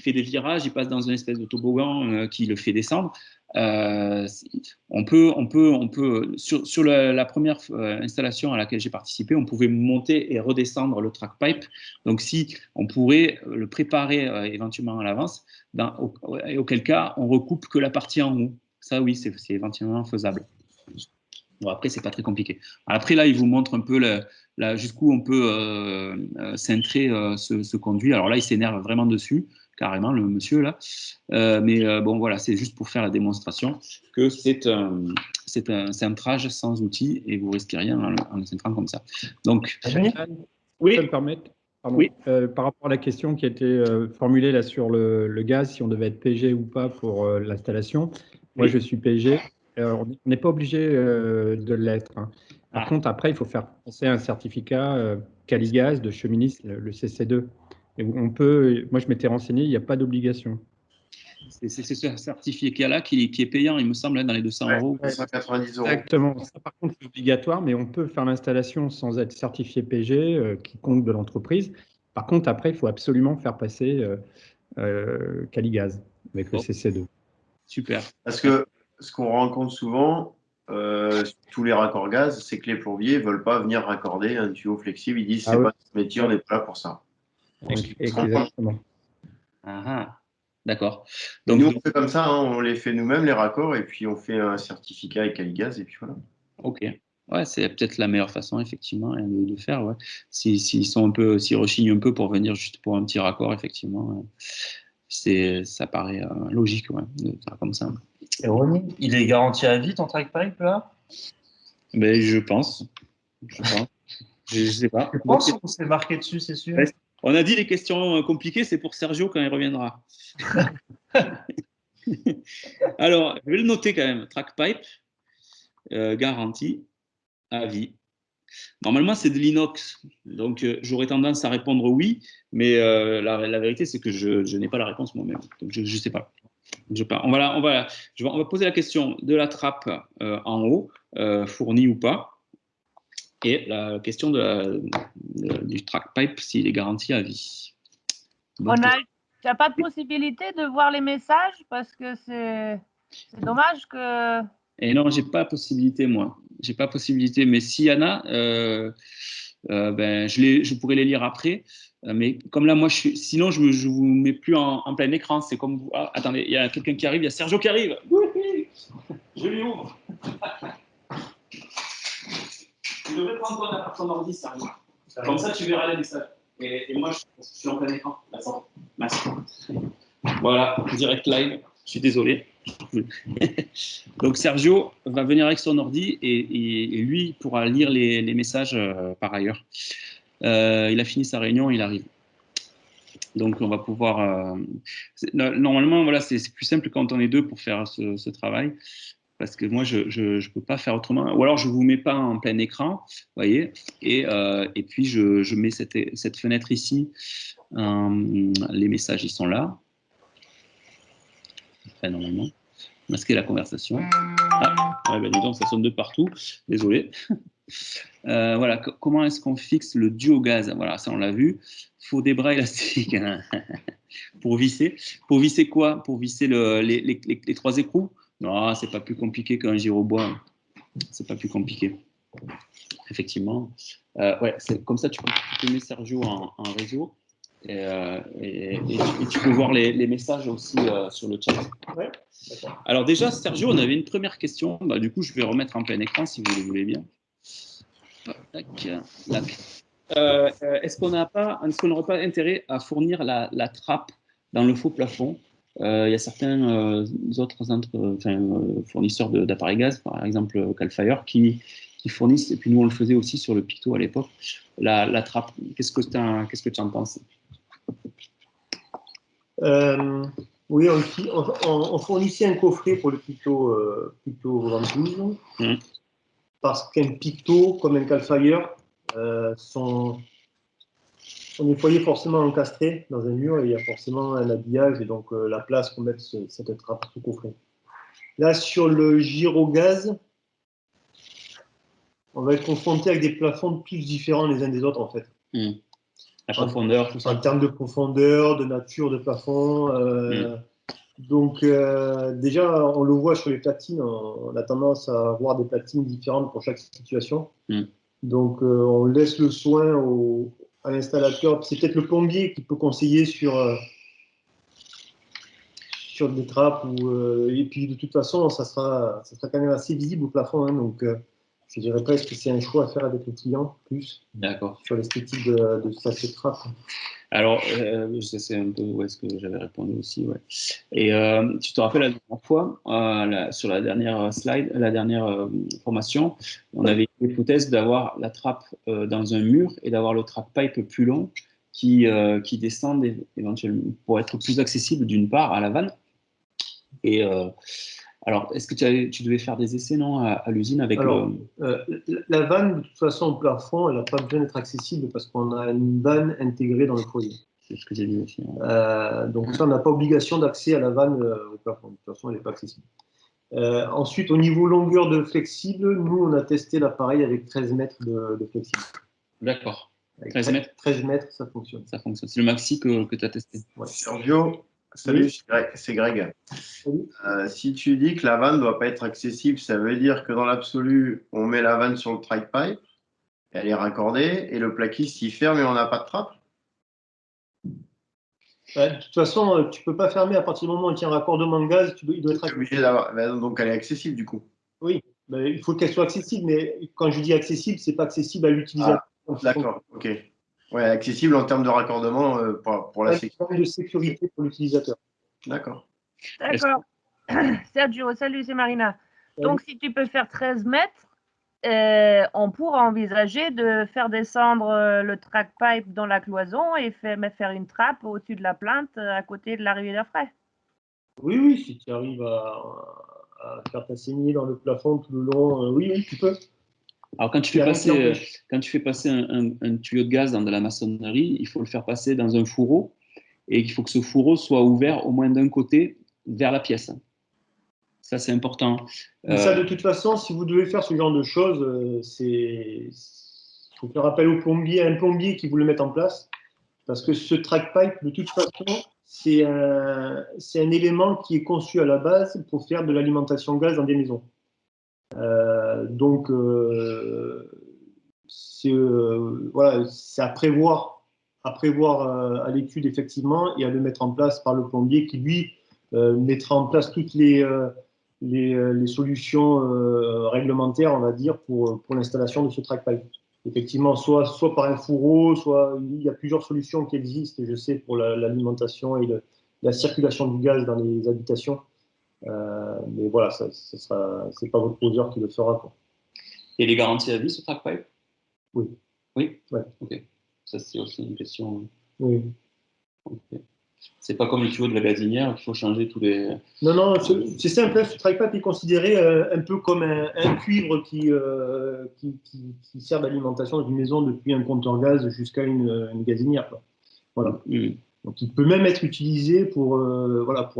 virages, il passe dans une espèce de toboggan qui le fait descendre. On peut sur la première installation à laquelle j'ai participé, on pouvait monter et redescendre le track pipe. Donc, si on pourrait le préparer éventuellement à l'avance, auquel cas on recoupe que la partie en haut. Ça, oui, c'est éventuellement faisable. Bon, après, c'est pas très compliqué. Après, là, il vous montre un peu jusqu'où on peut cintrer ce conduit. Alors là, il s'énerve vraiment dessus, carrément, le monsieur là. Mais bon, voilà, c'est juste pour faire la démonstration que c'est un cintrage sans outils et vous risquez rien en le cintrant comme ça. Donc, oui. Ça me permet. Oui. Par rapport à la question qui a été formulée là sur le gaz, si on devait être PG ou pas pour l'installation, moi je suis PG. On n'est pas obligé de l'être. Hein. Par contre, après, il faut faire passer un certificat Caligaz de cheministe, le CC2. Et moi, je m'étais renseigné, il n'y a pas d'obligation. C'est ce certificat-là qui est payant, il me semble, dans les 200 euros. 190 €. Exactement. Ça, par contre, c'est obligatoire, mais on peut faire l'installation sans être certifié PG, qui compte de l'entreprise. Par contre, après, il faut absolument faire passer Caligaz avec le CC2. Super. Parce que ce qu'on rencontre souvent, tous les raccords gaz, c'est que les plombiers ne veulent pas venir raccorder un tuyau flexible. Ils disent c'est pas notre métier, on n'est pas là pour ça. Exactement. D'accord. Donc, nous, on fait comme ça, hein, on les fait nous-mêmes, les raccords, et puis on fait un certificat avec Caligaz, et puis voilà. Ok. Ouais, c'est peut-être la meilleure façon, effectivement, de faire. Ouais. S'ils rechignent un peu pour venir juste pour un petit raccord, effectivement, ça paraît logique, ouais, de faire comme ça. Et Ronnie, il est garanti à vie ton track pipe là? Ben, je pense. Je sais pas. Je pense qu'on s'est marqué dessus, c'est sûr. On a dit les questions compliquées, c'est pour Sergio quand il reviendra. Alors, je vais le noter quand même. Track pipe, garantie à vie. Normalement, c'est de l'inox. Donc, j'aurais tendance à répondre oui, mais la vérité, c'est que je n'ai pas la réponse moi-même. Donc, je ne sais pas. On va poser la question de la trappe en haut, fournie ou pas, et la question du track pipe, s'il est garanti à vie. Tu n'as pas de possibilité de voir les messages parce que c'est dommage que... Et non, j'ai pas possibilité, moi. J'ai pas possibilité, mais s'il y en a, je pourrais les lire après. Mais comme là, moi, sinon, je vous mets plus en plein écran. C'est comme vous. Ah, attendez, il y a quelqu'un qui arrive. Il y a Sergio qui arrive. Je lui ouvre. Tu devrais prendre ton ordi, Sergio. Comme ça, tu verras les messages. Et moi, je suis en plein écran. Merci. Voilà, direct live. Je suis désolé. Donc Sergio va venir avec son ordi et lui pourra lire les messages par ailleurs. Il a fini sa réunion, il arrive. Donc on va pouvoir... normalement, voilà, c'est plus simple quand on est deux pour faire ce travail. Parce que moi, je ne peux pas faire autrement. Ou alors, je ne vous mets pas en plein écran, vous voyez, et puis je mets cette fenêtre ici. Les messages, ils sont là. Enfin, normalement. Masquer la conversation. Ah, ouais, ben dis donc, ça sonne de partout. Désolé. Voilà, comment est-ce qu'on fixe le duo gaz? Voilà, ça on l'a vu. Il faut des bras élastiques pour visser. Pour visser quoi? Pour visser les trois écrous? Non, c'est pas plus compliqué qu'un gyrobois. C'est pas plus compliqué. Effectivement. Ouais, comme ça, tu peux mettre Sergio en réseau. Et tu peux voir les messages aussi sur le chat. Ouais. Alors déjà, Sergio, on avait une première question. Bah, du coup, je vais remettre en plein écran si vous le voulez bien. Est-ce qu'on n'aurait pas intérêt à fournir la trappe dans le faux plafond? Il y a certains autres fournisseurs d'appareils gaz, par exemple Calfire, qui fournissent, et puis nous on le faisait aussi sur le Picto à l'époque, la trappe. Qu'est-ce que tu en penses? Oui, on fournissait un coffret pour le Picto Ventouse, parce qu'un Picto, comme un Calfire, sont nettoyés forcément encastrés dans un mur, et il y a forcément un habillage, et donc la place pour mettre cette trappe sous coffret. Là, sur le gyrogaz, on va être confronté avec des plafonds tous différents les uns des autres, en fait. La profondeur, tout ça. En termes de profondeur, de nature de plafond. Donc, déjà, on le voit sur les platines, on a tendance à avoir des platines différentes pour chaque situation. Donc, on laisse le soin à l'installateur. C'est peut-être le plombier qui peut conseiller sur des trappes. Et puis, de toute façon, ça sera quand même assez visible au plafond. Hein, donc, je dirais presque que c'est un choix à faire avec le client, plus. D'accord. Sur l'esthétique de cette trappe. Alors, c'est un peu où est-ce que j'avais répondu aussi, ouais. Et tu te rappelles la dernière fois, sur la dernière slide, la dernière formation, on avait l'hypothèse d'avoir la trappe dans un mur et d'avoir le track pipe plus long qui descend éventuellement pour être plus accessible d'une part à la vanne. Et alors, est-ce que tu devais faire des essais, non, à l'usine avec la vanne, de toute façon, au plafond, elle n'a pas besoin d'être accessible parce qu'on a une vanne intégrée dans le foyer. C'est ce que j'ai dit aussi. Donc ça, on n'a pas obligation d'accès à la vanne au plafond. De toute façon, elle n'est pas accessible. Ensuite, au niveau longueur de flexible, nous, on a testé l'appareil avec 13 mètres de flexible. D'accord. 13 mètres 13 mètres, ça fonctionne. Ça fonctionne. C'est le maxi que tu as testé. Ouais. Sergio, salut, c'est Greg. Si tu dis que la vanne ne doit pas être accessible, ça veut dire que dans l'absolu, on met la vanne sur le track pipe, elle est raccordée, et le plaquiste il ferme et on n'a pas de trappe? De toute façon, tu ne peux pas fermer à partir du moment où il y a un raccordement de gaz, il doit être accessible. Donc elle est accessible du coup. Oui, mais il faut qu'elle soit accessible, mais quand je dis accessible, ce n'est pas accessible à l'utilisateur. D'accord, ok. Ouais, accessible en termes de raccordement pour la sécurité. De sécurité pour l'utilisateur. D'accord. D'accord. Sergio, salut, c'est Marina. Salut. Donc, si tu peux faire 13 mètres, on pourra envisager de faire descendre le track pipe dans la cloison et faire une trappe au-dessus de la plainte à côté de l'arrivée d'air frais. Oui, si tu arrives à faire ta saignée dans le plafond tout le long, oui, tu peux. Alors, quand tu fais passer un tuyau de gaz dans de la maçonnerie, il faut le faire passer dans un fourreau et il faut que ce fourreau soit ouvert au moins d'un côté vers la pièce. Ça, c'est important. Mais ça, de toute façon, si vous devez faire ce genre de choses, il faut faire appel au plombier, à un plombier qui vous le mette en place. Parce que ce track pipe, de toute façon, c'est un élément qui est conçu à la base pour faire de l'alimentation gaz dans des maisons. Donc, c'est à prévoir à l'étude, effectivement, et à le mettre en place par le plombier qui, lui, mettra en place toutes les solutions réglementaires, on va dire, pour l'installation de ce track pipe. Effectivement, soit par un fourreau, soit il y a plusieurs solutions qui existent, je sais, pour l'alimentation et la circulation du gaz dans les habitations. Mais voilà, c'est pas votre poseur qui le fera, quoi. Et les garanties à vie, ce track pipe? Oui. Oui? Ouais. Ok. Ça, c'est aussi une question. Oui. Okay. C'est pas comme le tuyau de la gazinière qu'il faut changer tous les. Non, c'est simple. Ce track pipe est considéré un peu comme un cuivre qui sert d'alimentation d'une maison depuis un compteur gaz jusqu'à une gazinière, quoi. Voilà. Donc, il peut même être utilisé pour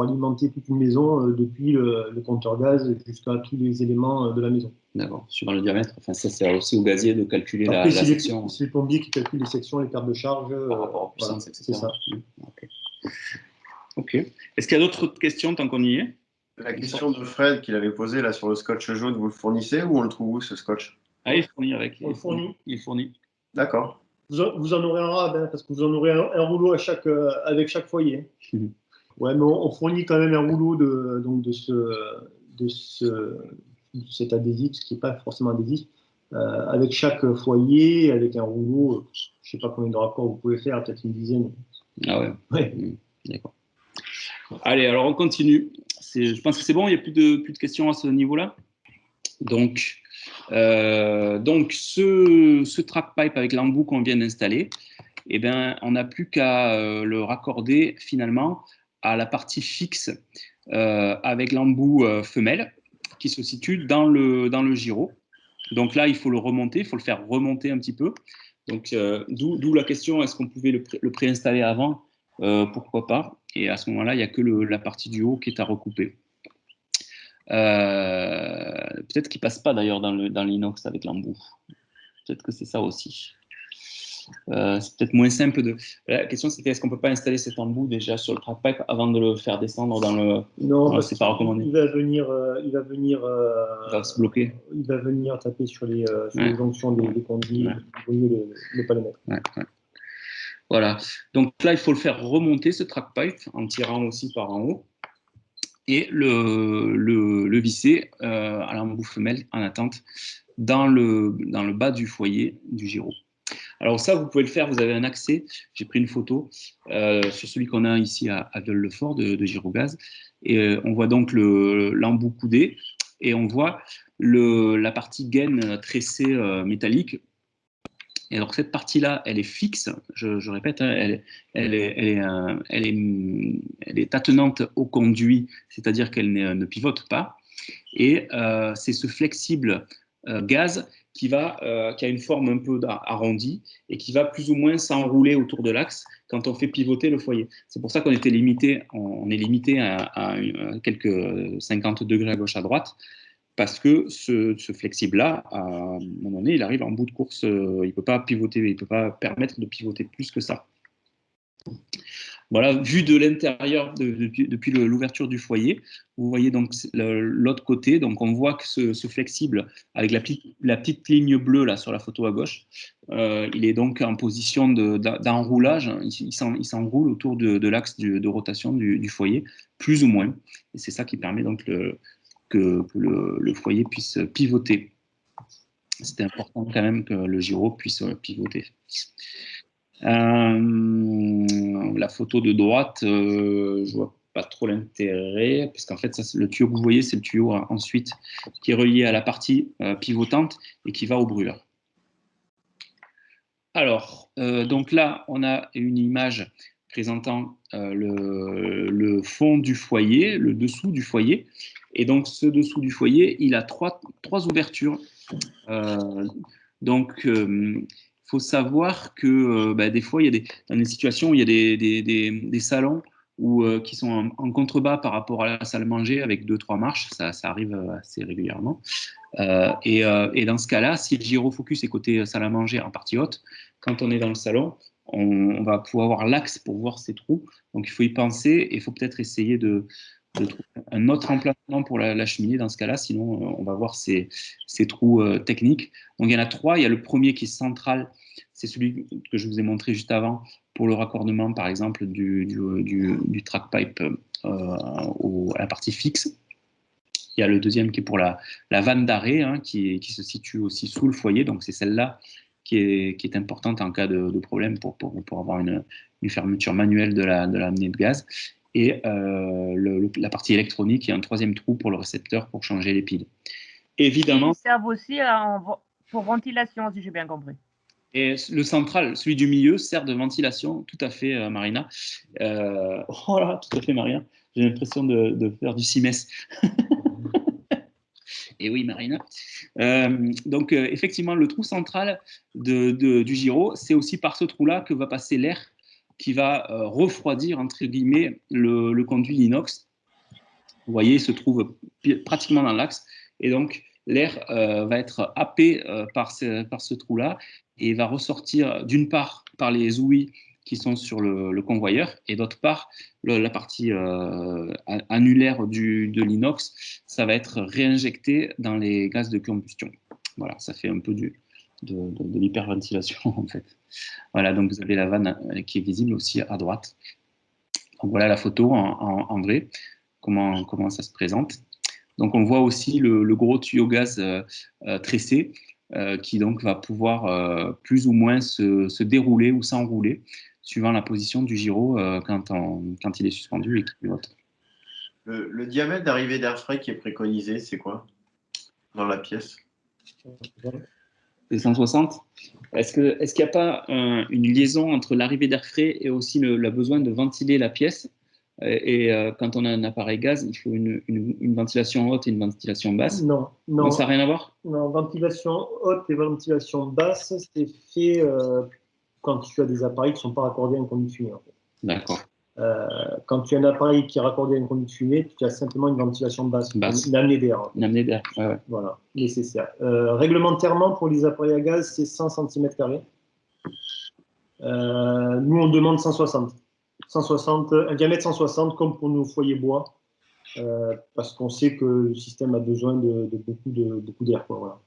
alimenter toute une maison depuis le compteur gaz jusqu'à tous les éléments de la maison. D'accord, suivant le diamètre. Enfin, ça sert aussi au gazier de calculer la section. C'est le plombier qui calcule les sections, les pertes de charge. Par rapport aux puissances, etc. C'est ça. Ok. Est-ce qu'il y a d'autres questions tant qu'on y est? La question de Fred qu'il avait posée là sur le scotch jaune, vous le fournissez ou on le trouve où ce scotch? Ah, il fournit avec. On le fournit. Il fournit. D'accord. Vous en aurez un RAB, hein, parce que vous en aurez un rouleau avec chaque foyer. Ouais, mais on fournit quand même un rouleau de cet adhésif, ce qui n'est pas forcément adhésif, avec chaque foyer, avec un rouleau. Je ne sais pas combien de rapports vous pouvez faire, peut-être une dizaine. Ah ouais. Ouais. D'accord. Allez, alors on continue. Je pense que c'est bon, il n'y a plus de questions à ce niveau-là. Donc ce track pipe avec l'embout qu'on vient d'installer, eh ben, on n'a plus qu'à le raccorder finalement à la partie fixe avec l'embout femelle qui se situe dans le gyro. Donc là, il faut le remonter, il faut le faire remonter un petit peu. Donc d'où la question, est-ce qu'on pouvait le préinstaller avant? Pourquoi pas? Et à ce moment-là, il n'y a que la partie du haut qui est à recouper. Peut-être qu'il ne passe pas d'ailleurs dans l'inox avec l'embout. Peut-être que c'est ça aussi. C'est peut-être moins simple de. La question c'était est-ce qu'on ne peut pas installer cet embout déjà sur le track pipe avant de le faire descendre dans le. Non, c'est pas recommandé. Il va venir se bloquer. Il va venir taper sur les jonctions des conduits. Ouais. Il vaut mieux ne pas le mettre. Ouais. Voilà. Donc là, il faut le faire remonter ce track pipe en tirant aussi par en haut et le visser à l'embout femelle en attente dans le bas du foyer du gyro. Alors ça, vous pouvez le faire, vous avez un accès, j'ai pris une photo sur celui qu'on a ici à Viol-le-Fort de Gyrogaz, et on voit donc l'embout coudé, et on voit la partie gaine tressée métallique. Et alors cette partie-là, elle est fixe, je répète, hein, elle est attenante au conduit, c'est-à-dire qu'elle ne pivote pas, et c'est ce flexible gaz qui a une forme un peu arrondie et qui va plus ou moins s'enrouler autour de l'axe quand on fait pivoter le foyer. C'est pour ça qu'on est limité à quelques 50 degrés à gauche à droite, parce que ce flexible-là, à un moment donné, il arrive en bout de course, il ne peut pas pivoter, il ne peut pas permettre de pivoter plus que ça. Voilà, vu de l'intérieur, depuis l'ouverture du foyer, vous voyez donc l'autre côté. Donc on voit que ce flexible, avec la petite ligne bleue là sur la photo à gauche, il est donc en position d'enroulage. Il s'enroule autour de l'axe de rotation du foyer, plus ou moins. Et c'est ça qui permet donc que le foyer puisse pivoter. C'était important quand même que le gyro puisse pivoter. La photo de droite, je vois pas trop l'intérêt, parce qu'en fait, le tuyau que vous voyez, c'est le tuyau ensuite qui est relié à la partie pivotante et qui va au brûleur. Alors, donc là, on a une image présentant le fond du foyer, le dessous du foyer. Et donc, ce dessous du foyer, il a trois ouvertures. Il faut savoir que des fois, il y a dans des situations où il y a des salons qui sont en contrebas par rapport à la salle à manger avec 2-3 marches. Ça arrive assez régulièrement. Et dans ce cas-là, si le gyrofocus est côté salle à manger en partie haute, quand on est dans le salon, on va pouvoir avoir l'axe pour voir ces trous. Donc, il faut y penser et il faut peut-être essayer de trouver un autre emplacement pour la cheminée dans ce cas-là, sinon on va voir ces trous techniques. Donc il y en a 3, il y a le premier qui est central, c'est celui que je vous ai montré juste avant pour le raccordement par exemple du track pipe à la partie fixe. Il y a le deuxième qui est pour la vanne d'arrêt qui se situe aussi sous le foyer, donc c'est celle-là qui est importante en cas de problème pour avoir une fermeture manuelle de l'amenée de gaz. Et la partie électronique, il y a un 3e trou pour le récepteur pour changer les piles. Évidemment. Ils servent aussi pour ventilation, si j'ai bien compris. Et le central, celui du milieu, sert de ventilation, tout à fait, Marina. Oh là, tout à fait, Marina. J'ai l'impression de faire du CIMES. Et oui, Marina. Donc, effectivement, le trou central du gyro, c'est aussi par ce trou-là que va passer l'air qui va refroidir, entre guillemets, le conduit inox. Vous voyez, il se trouve pratiquement dans l'axe. Et donc, l'air va être happé par ce trou-là et va ressortir d'une part par les ouïes qui sont sur le convoyeur et d'autre part, la partie annulaire de l'inox, ça va être réinjecté dans les gaz de combustion. Voilà, ça fait un peu de l'hyperventilation en fait. Voilà, donc vous avez la vanne qui est visible aussi à droite. Donc voilà la photo en vrai, comment ça se présente. Donc on voit aussi le gros tuyau gaz tressé qui donc va pouvoir plus ou moins se dérouler ou s'enrouler suivant la position du gyro quand il est suspendu et qu'il pilote. Le diamètre d'arrivée d'air frais qui est préconisé, c'est quoi dans la pièce? C'est 160. Est-ce qu'il n'y a pas une liaison entre l'arrivée d'air frais et aussi le besoin de ventiler la pièce? Et quand on a un appareil gaz, il faut une ventilation haute et une ventilation basse. Non. Donc ça n'a rien à voir? Non, ventilation haute et ventilation basse, c'est fait quand tu as des appareils qui ne sont pas raccordés à un conduit de fumée. En fait. D'accord. Quand tu as un appareil qui est raccordé à un conduit de fumée, tu as simplement une ventilation basse. Une amenée d'air. Une amenée d'air, ouais. Voilà, nécessaire. Réglementairement, pour les appareils à gaz, c'est 100 cm². Nous, on demande 160. Un diamètre 160, comme pour nos foyers bois, parce qu'on sait que le système a besoin de beaucoup d'air. Voilà.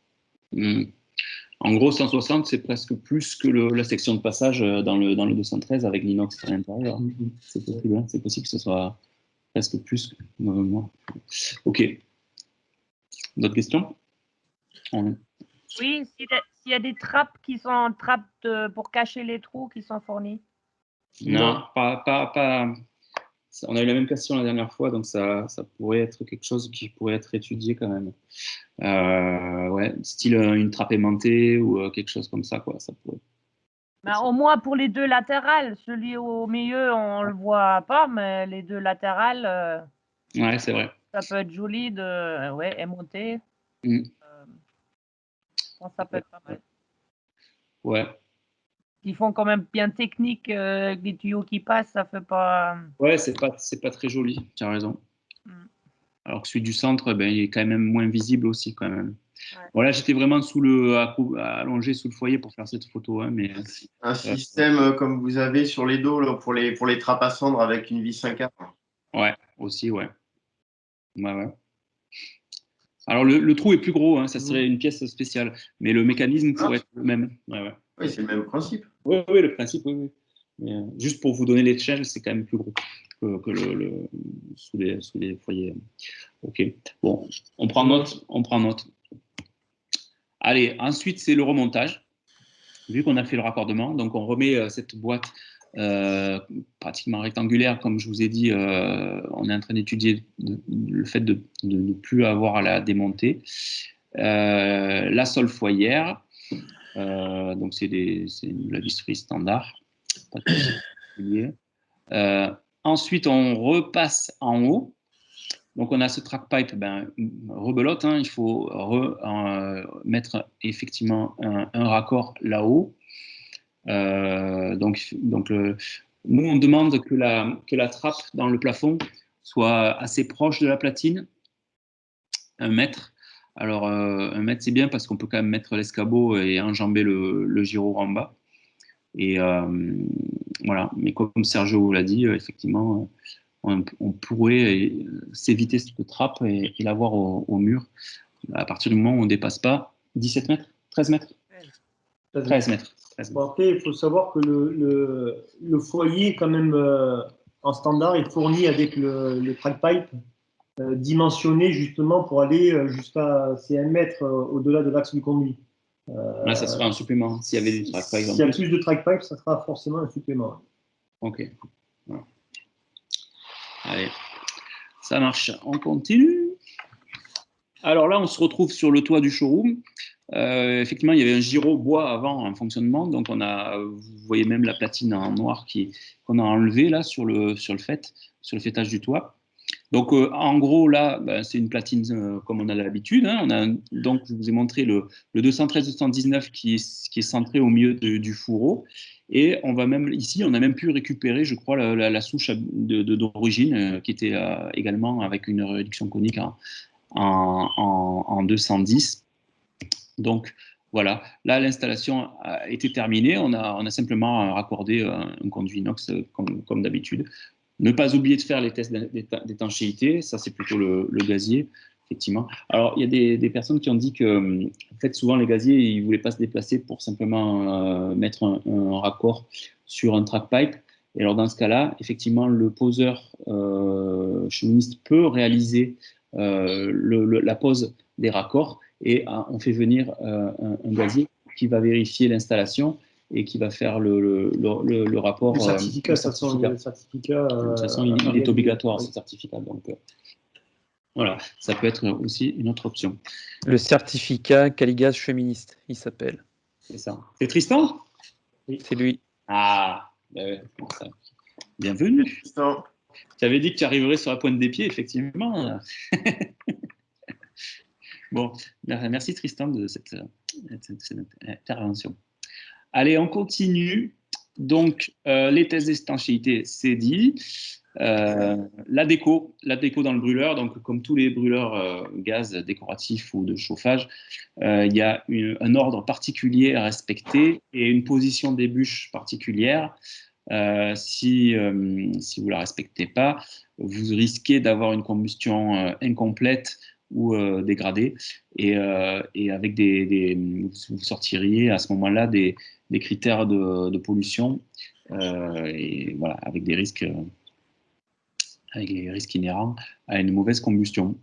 En gros, 160, c'est presque plus que la section de passage dans le 213 avec l'inox à l'intérieur. C'est possible, hein, c'est possible que ce soit presque plus. Ok. D'autres questions? Oui, s'il y a des trappes qui sont trappes pour cacher les trous qui sont fournies. Non, pas. On a eu la même question la dernière fois, donc ça pourrait être quelque chose qui pourrait être étudié quand même. Ouais, style une trappe aimantée ou quelque chose comme ça, quoi. Ça pourrait. Ben, au moins pour les deux latérales, celui au milieu, on le voit pas, mais les deux latérales. Ouais, c'est vrai. Ça peut être joli de aimanté. Je pense que ça peut être pas mal. Ouais. Ils font quand même bien technique, avec des tuyaux qui passent, ça fait pas. Ouais, c'est pas très joli, tu as raison. Alors que celui du centre, ben, il est quand même moins visible aussi, quand même. Ouais. Voilà, j'étais vraiment allongé sous le foyer pour faire cette photo. Hein, mais, un système comme vous avez sur les dos là, pour les trappes à cendre avec une vis 5A. Ouais, aussi, ouais. Ouais. Alors, le trou est plus gros, hein, ça serait une pièce spéciale, mais le mécanisme pourrait être le même. Ouais. Oui, c'est le même principe. Oui, le principe, oui. Mais, juste pour vous donner l'échelle, c'est quand même plus gros que sous les foyers. Ok, bon, on prend note. Allez, ensuite, c'est le remontage. Vu qu'on a fait le raccordement, donc on remet cette boîte pratiquement rectangulaire, comme je vous ai dit, on est en train d'étudier le fait de ne plus avoir à la démonter. La sole foyère, donc c'est la visserie standard, pas de particulier. Ensuite, on repasse en haut. Donc, on a ce track pipe, rebelote, hein, il faut mettre effectivement un raccord là-haut. Donc nous, on demande que la trappe dans le plafond soit assez proche de la platine, 1 mètre. Alors, 1 mètre, c'est bien parce qu'on peut quand même mettre l'escabeau et enjamber le gyro en bas. Et voilà, mais comme Sergio l'a dit, effectivement, on pourrait s'éviter cette trappe et l'avoir au mur à partir du moment où on ne dépasse pas 17 mètres, 13 mètres 13 mètres. Bon, après, il faut savoir que le foyer, quand même, en standard, est fourni avec le track pipe dimensionné justement pour aller jusqu'à 1 mètre au-delà de l'axe du conduit. Là, ça sera un supplément. S'il y avait du track pipe. S'il y a plus de track pipe, ça sera forcément un supplément. Ok. Voilà. Allez, ça marche. On continue. Alors là, on se retrouve sur le toit du showroom. Effectivement, il y avait un gyro bois avant en fonctionnement. Donc, vous voyez même la platine en noir qu'on a enlevée là sur le faîtage du toit. Donc, en gros, là, c'est une platine comme on a l'habitude. Hein. Donc, je vous ai montré le 213-219 qui est centré au milieu du fourreau. Et on a même pu récupérer, je crois, la souche d'origine qui était également avec une réduction conique en 210. Donc, voilà. Là, l'installation a été terminée. On a simplement raccordé un conduit inox comme d'habitude. Ne pas oublier de faire les tests d'étanchéité. Ça, c'est plutôt le gazier. effectivement. Alors, il y a des personnes qui ont dit que, en fait, souvent, les gaziers, ils ne voulaient pas se déplacer pour simplement mettre un raccord sur un track pipe. Et alors, dans ce cas-là, effectivement, le poseur cheministe peut réaliser la pose des raccords et on fait venir un gazier qui va vérifier l'installation et qui va faire le rapport. Le certificat, de toute façon, il est obligatoire, ce certificat. Donc, voilà, ça peut être aussi une autre option. Le certificat Caligaz cheministe, il s'appelle. C'est ça. C'est Tristan? Oui, c'est lui. Ah, bon, ça. Bienvenue. Tristan. Tu avais dit que tu arriverais sur la pointe des pieds, effectivement. Bon, merci Tristan de cette intervention. Allez, on continue. Donc, les tests d'étanchéité, c'est dit. La déco dans le brûleur, donc comme tous les brûleurs gaz décoratifs ou de chauffage, il y a un ordre particulier à respecter et une position des bûches particulière. Si vous ne la respectez pas, vous risquez d'avoir une combustion incomplète ou dégradée et avec vous sortiriez à ce moment-là des critères de pollution et voilà, avec des risques avec les risques inhérents à une mauvaise combustion,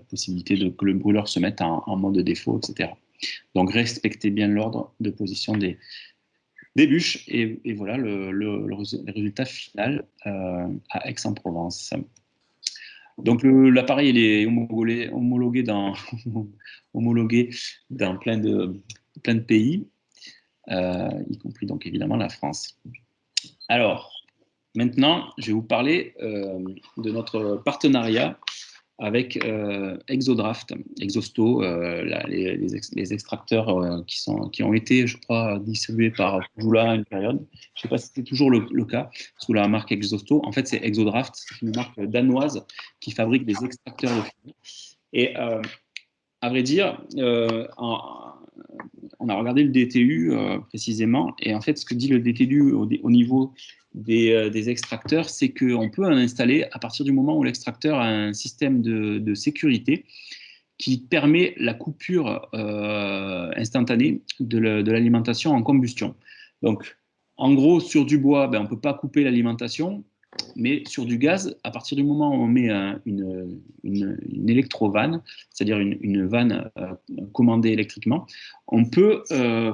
possibilité que le brûleur se mette en mode défaut, etc. Donc respectez bien l'ordre de position des bûches et voilà le résultat final à Aix-en-Provence. Donc l'appareil il est homologué dans plein de pays, y compris donc évidemment la France. Alors, maintenant, je vais vous parler de notre partenariat avec Exodraft, Exhausto, les extracteurs qui ont été, je crois, distribués par Joula à une période. Je ne sais pas si c'était toujours le cas sous la marque Exhausto. En fait, c'est Exodraft, c'est une marque danoise qui fabrique des extracteurs de fumée. Et à vrai dire, on a regardé le DTU précisément, et en fait, ce que dit le DTU au niveau des extracteurs, c'est qu'on peut en installer à partir du moment où l'extracteur a un système de sécurité qui permet la coupure instantanée de l'alimentation en combustion. Donc, en gros, sur du bois, on ne peut pas couper l'alimentation, mais sur du gaz, à partir du moment où on met une électrovanne, c'est-à-dire une vanne commandée électriquement, on peut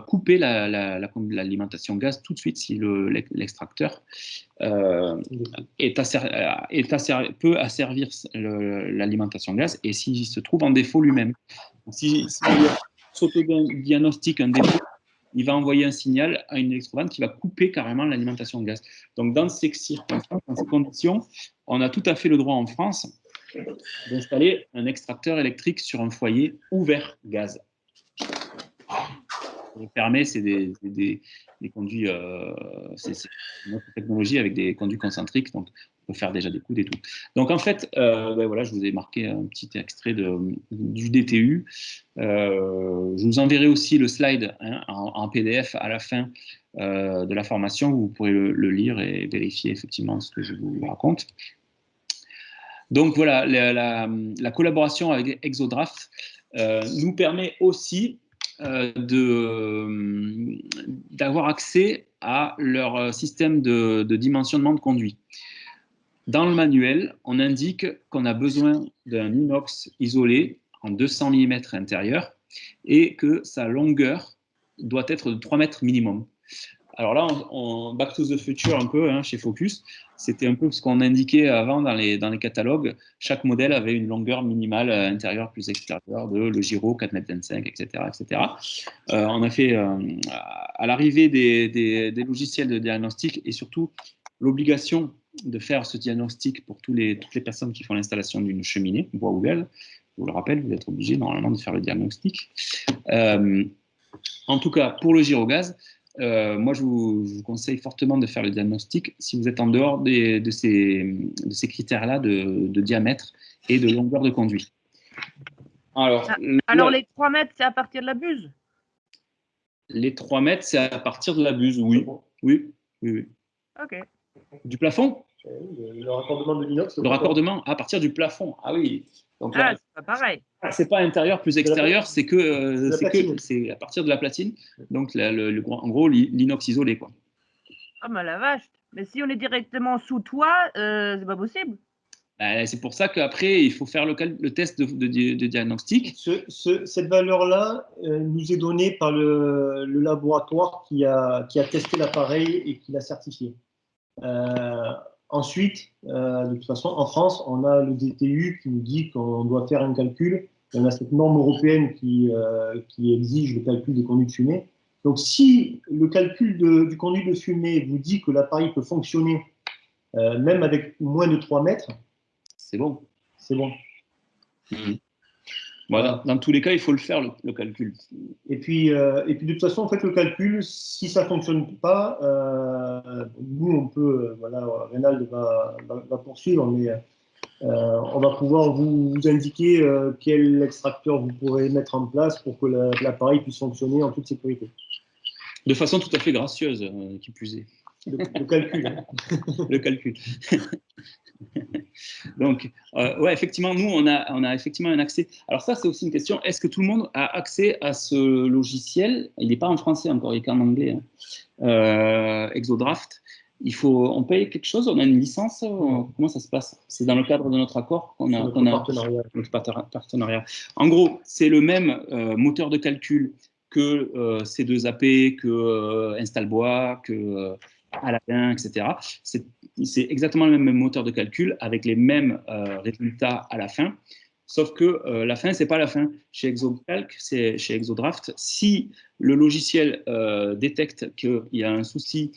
couper l'alimentation gaz tout de suite si l'extracteur peut asservir l'alimentation gaz et s'il se trouve en défaut lui-même. S'il s'auto-diagnostique un défaut, il va envoyer un signal à une électrovanne qui va couper carrément l'alimentation de gaz. Donc, dans ces circonstances, dans ces conditions, on a tout à fait le droit en France d'installer un extracteur électrique sur un foyer ouvert gaz. Ce qui permet, c'est des conduits, c'est une autre technologie avec des conduits concentriques, donc on peut faire déjà des coudes et tout. Donc en fait, voilà, je vous ai marqué un petit extrait du DTU. Je vous enverrai aussi le slide en PDF à la fin de la formation. Vous pourrez le lire et vérifier effectivement ce que je vous raconte. Donc voilà, la collaboration avec Exodraft nous permet aussi d'avoir accès à leur système de dimensionnement de conduit. Dans le manuel, on indique qu'on a besoin d'un inox isolé en 200 mm intérieur et que sa longueur doit être de 3 mètres minimum. Alors là, on back to the future un peu chez Focus. C'était un peu ce qu'on indiquait avant dans les catalogues. Chaque modèle avait une longueur minimale intérieure plus extérieure de le Giro 4,25 m, etc. etc. On a fait, à l'arrivée des logiciels de diagnostic et surtout l'obligation de faire ce diagnostic pour toutes les personnes qui font l'installation d'une cheminée, bois ou gaz. Je vous le rappelle, vous êtes obligé normalement de faire le diagnostic. En tout cas, pour le gyrogaz, moi, je vous conseille fortement de faire le diagnostic si vous êtes en dehors de ces critères-là de diamètre et de longueur de conduit. Alors, les 3 mètres, c'est à partir de la buse? Les 3 mètres, c'est à partir de la buse, oui. Oui. OK. Du plafond? Le raccordement de l'inox. Le raccordement à partir du plafond. Ah oui. Donc là, c'est pas pareil. C'est pas intérieur plus extérieur, c'est à partir de la platine. Donc en gros l'inox isolé quoi. Ah mais la vache. Mais si on est directement sous toit, c'est pas possible. C'est pour ça qu'après il faut faire le test de diagnostic. Cette valeur-là nous est donnée par le laboratoire qui a testé l'appareil et qui l'a certifié. Ensuite, de toute façon, en France, on a le DTU qui nous dit qu'on doit faire un calcul. On a cette norme européenne qui exige le calcul des conduits de fumée. Donc, si le calcul du conduit de fumée vous dit que l'appareil peut fonctionner même avec moins de 3 mètres, c'est bon. C'est bon. Voilà. Dans tous les cas, il faut le faire, le calcul. Et puis, de toute façon, en fait, le calcul, si ça ne fonctionne pas, nous, on peut, voilà, Reynald va poursuivre, mais on va pouvoir vous indiquer quel extracteur vous pourrez mettre en place pour que l'appareil puisse fonctionner en toute sécurité. De façon tout à fait gracieuse, qui plus est. Le calcul. Le calcul. Donc, ouais, effectivement, nous, on a effectivement un accès. Alors ça, c'est aussi une question. Est-ce que tout le monde a accès à ce logiciel? Il n'est pas en français encore, il est qu'en anglais. Exodraft. On paye quelque chose? On a une licence? Comment ça se passe? C'est dans le cadre de notre accord qu'on a notre partenariat. En gros, c'est le même moteur de calcul que C2AP, que Installbois, que Aladdin, etc. C'est exactement le même moteur de calcul avec les mêmes résultats à la fin, sauf que la fin, c'est pas la fin. Chez Exocalc, chez Exodraft, si le logiciel détecte qu'il y a un souci,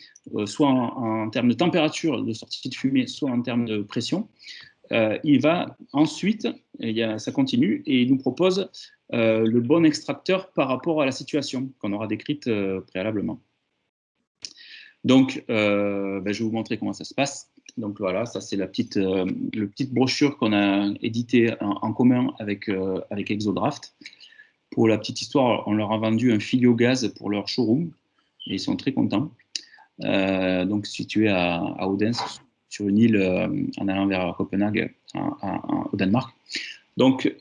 soit en termes de température de sortie de fumée, soit en termes de pression, il va ensuite, ça continue, et il nous propose le bon extracteur par rapport à la situation qu'on aura décrite préalablement. Donc, je vais vous montrer comment ça se passe. Donc voilà, ça c'est la petite brochure qu'on a éditée en commun avec Exodraft. Pour la petite histoire, on leur a vendu un filio gaz pour leur showroom et ils sont très contents. Donc situé à Odense, sur une île en allant vers Copenhague, au Danemark. Donc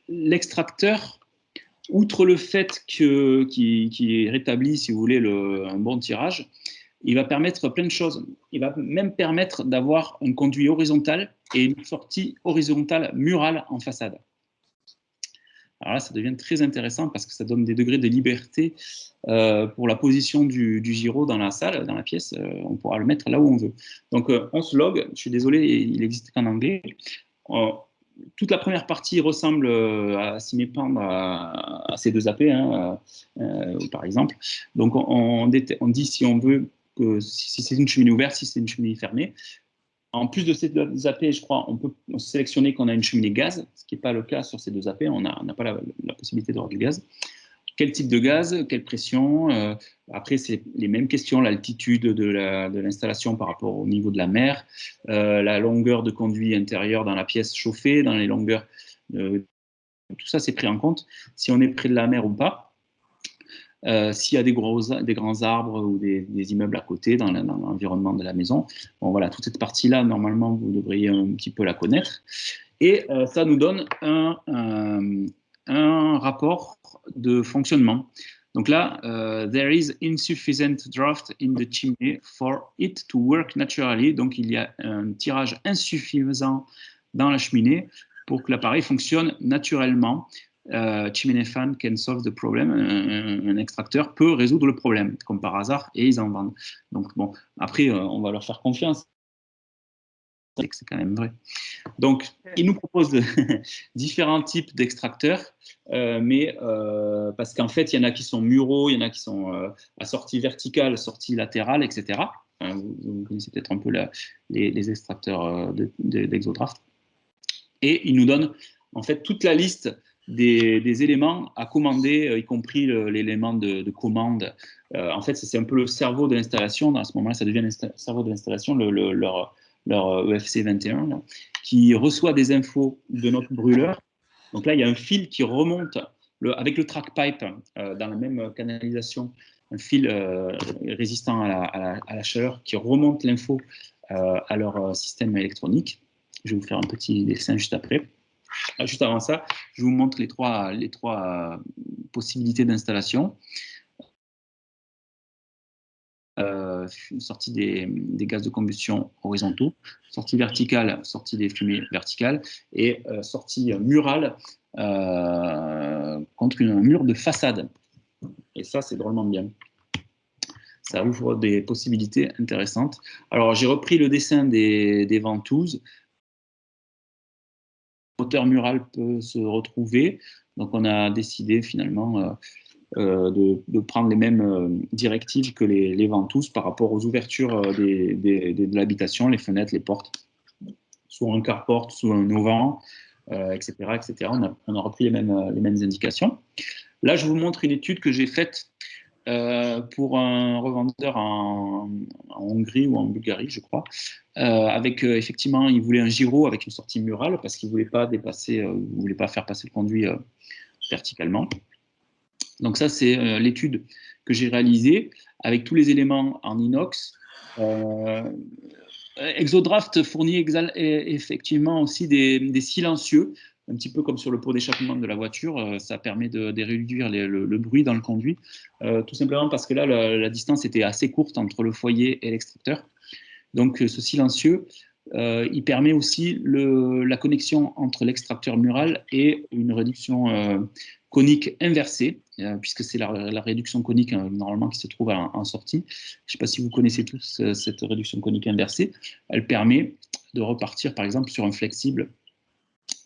l'extracteur, outre le fait qu'il rétablit, si vous voulez, un bon tirage, il va permettre plein de choses. Il va même permettre d'avoir un conduit horizontal et une sortie horizontale murale en façade. Alors là, ça devient très intéressant parce que ça donne des degrés de liberté pour la position du gyro dans la salle, dans la pièce. On pourra le mettre là où on veut. Donc, on se log. Je suis désolé, il n'existe qu'en anglais. Toute la première partie ressemble à s'y méprendre à C2AP, par exemple. Donc, on dit si on veut que si c'est une cheminée ouverte, si c'est une cheminée fermée. En plus de ces deux AP, je crois, on peut sélectionner qu'on a une cheminée gaz, ce qui n'est pas le cas sur ces deux AP, on n'a pas la possibilité d'avoir du gaz. Quel type de gaz, quelle pression, après, c'est les mêmes questions, l'altitude de l'installation par rapport au niveau de la mer, la longueur de conduit intérieur dans la pièce chauffée, dans les longueurs, tout ça c'est pris en compte, si on est près de la mer ou pas. S'il y a des grands arbres ou des immeubles à côté dans l'environnement de la maison. Bon, voilà, toute cette partie-là, normalement, vous devriez un petit peu la connaître. Et ça nous donne un rapport de fonctionnement. Donc là, there is insufficient draft in the chimney for it to work naturally. Donc il y a un tirage insuffisant dans la cheminée pour que l'appareil fonctionne naturellement. Chimney fan can solve the problem. Un extracteur peut résoudre le problème, comme par hasard, et ils en vendent. Donc bon, après, on va leur faire confiance. C'est quand même vrai. Donc, ils nous proposent différents types d'extracteurs, mais parce qu'en fait, il y en a qui sont muraux, il y en a qui sont à sortie verticale, sortie latérale, etc. Vous connaissez peut-être un peu les extracteurs d'Exodraft. Et ils nous donnent en fait toute la liste des éléments à commander, y compris l'élément de commande. En fait, c'est un peu le cerveau de l'installation. À ce moment-là, ça devient le cerveau de l'installation, leur EFC 21, là, qui reçoit des infos de notre brûleur. Donc là, il y a un fil qui remonte avec le track pipe dans la même canalisation, un fil résistant à la chaleur qui remonte l'info à leur système électronique. Je vais vous faire un petit dessin juste après. juste avant ça, je vous montre les trois possibilités d'installation. Sortie des gaz de combustion horizontaux, sortie verticale, sortie des fumées verticales, et sortie murale contre un mur de façade. Et ça, c'est drôlement bien. Ça ouvre des possibilités intéressantes. Alors, j'ai repris le dessin des ventouses. Le moteur mural peut se retrouver. Donc, on a décidé finalement de prendre les mêmes directives que les ventouses par rapport aux ouvertures de l'habitation, les fenêtres, les portes, soit un carport, soit un auvent, etc., etc. On a repris les mêmes indications. Là, je vous montre une étude que j'ai faite pour un revendeur en Hongrie ou en Bulgarie, je crois, avec effectivement, il voulait un gyro avec une sortie murale parce qu'il ne voulait pas faire passer le conduit verticalement. Donc ça, c'est l'étude que j'ai réalisée avec tous les éléments en inox. Exodraft fournit effectivement aussi des silencieux, un petit peu comme sur le pot d'échappement de la voiture. Ça permet de réduire le bruit dans le conduit, tout simplement parce que là, la distance était assez courte entre le foyer et l'extracteur. Donc ce silencieux, il permet aussi la connexion entre l'extracteur mural et une réduction conique inversée, puisque c'est la réduction conique normalement qui se trouve en sortie. Je ne sais pas si vous connaissez tous cette réduction conique inversée. Elle permet de repartir par exemple sur un flexible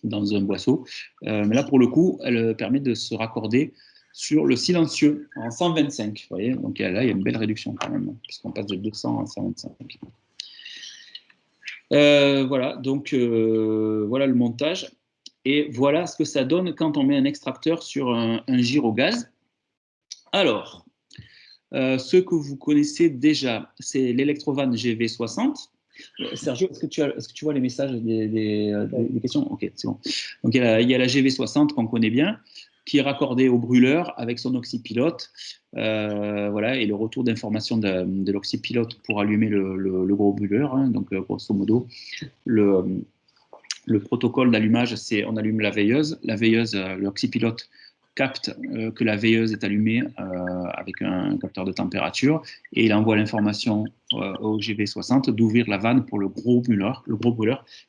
dans un boisseau. Mais là pour le coup, elle permet de se raccorder sur le silencieux en 125. Vous voyez, donc là il y a une belle réduction quand même, puisqu'on passe de 200 à 125. Voilà, donc voilà le montage. Et voilà ce que ça donne quand on met un extracteur sur un gyrogaz. Alors, ce que vous connaissez déjà, c'est l'électrovan GV60. Sergio, est-ce que tu vois les messages des questions? Ok, c'est bon. Donc, il y a la GV60 qu'on connaît bien, qui est raccordée au brûleur avec son oxypilote. Voilà, et le retour d'information de l'oxypilote pour allumer le gros brûleur. Hein. Donc, grosso modo, le protocole d'allumage, c'est on allume la veilleuse. La veilleuse, l'oxypilote capte que la veilleuse est allumée avec un capteur de température et il envoie l'information au GV60 d'ouvrir la vanne pour le gros brûleur.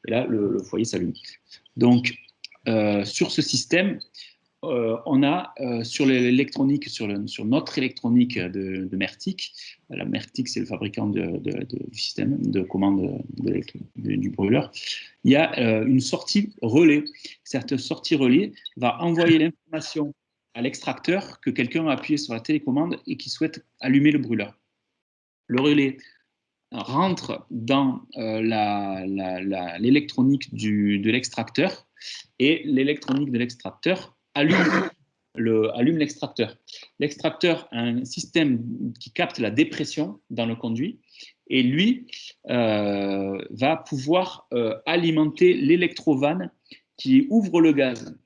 Et là, le foyer s'allume. Donc, sur ce système, on a sur l'électronique, sur notre électronique de Mertic, la Mertic c'est le fabricant du système de commande du brûleur, il y a une sortie relais. Cette sortie relais va envoyer l'information à l'extracteur que quelqu'un a appuyé sur la télécommande et qui souhaite allumer le brûleur. Le relais rentre dans l'électronique de l'extracteur et l'électronique de l'extracteur allume l'extracteur. L'extracteur a un système qui capte la dépression dans le conduit et lui va pouvoir alimenter l'électrovanne qui ouvre le gaz.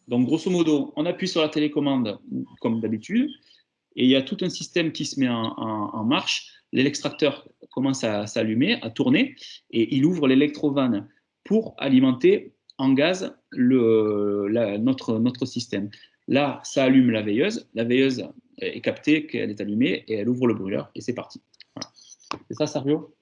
Donc, grosso modo, on appuie sur la télécommande comme d'habitude et il y a tout un système qui se met en marche. L'extracteur commence à s'allumer, à tourner et il ouvre l'électrovanne pour alimenter en gaz notre système. Là, ça allume la veilleuse est captée qu'elle est allumée et elle ouvre le brûleur et c'est parti. Voilà. C'est ça, Sergio?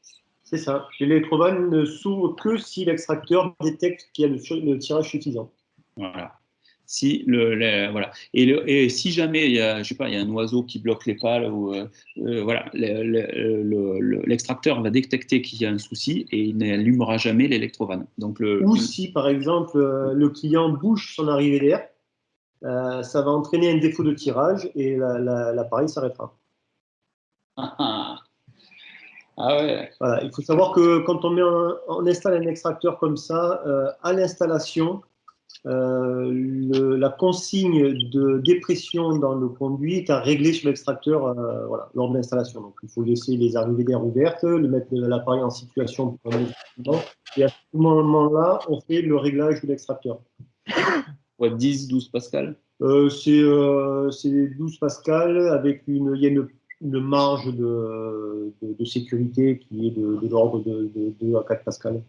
C'est ça. L'électrovanne ne s'ouvre que si l'extracteur détecte qu'il y a le tirage suffisant. Voilà. Si voilà. Et si jamais il y a, je sais pas, il y a un oiseau qui bloque les pales ou voilà, l'extracteur va détecter qu'il y a un souci et il n'allumera jamais l'électrovanne. Donc ou si par exemple le client bouge son arrivée d'air, ça va entraîner un défaut de tirage et l'appareil s'arrêtera. Ah ouais. Voilà, il faut savoir que quand on installe un extracteur comme ça, à l'installation, la consigne de dépression dans le conduit est à régler sur l'extracteur voilà, lors de l'installation. Donc, il faut laisser les arrivées d'air ouvertes, mettre l'appareil en situation pour et à ce moment-là, on fait le réglage de l'extracteur. Ouais, 10, 12 pascal c'est 12 pascal avec il y a une marge de sécurité qui est de l'ordre de 2 à 4 pascal.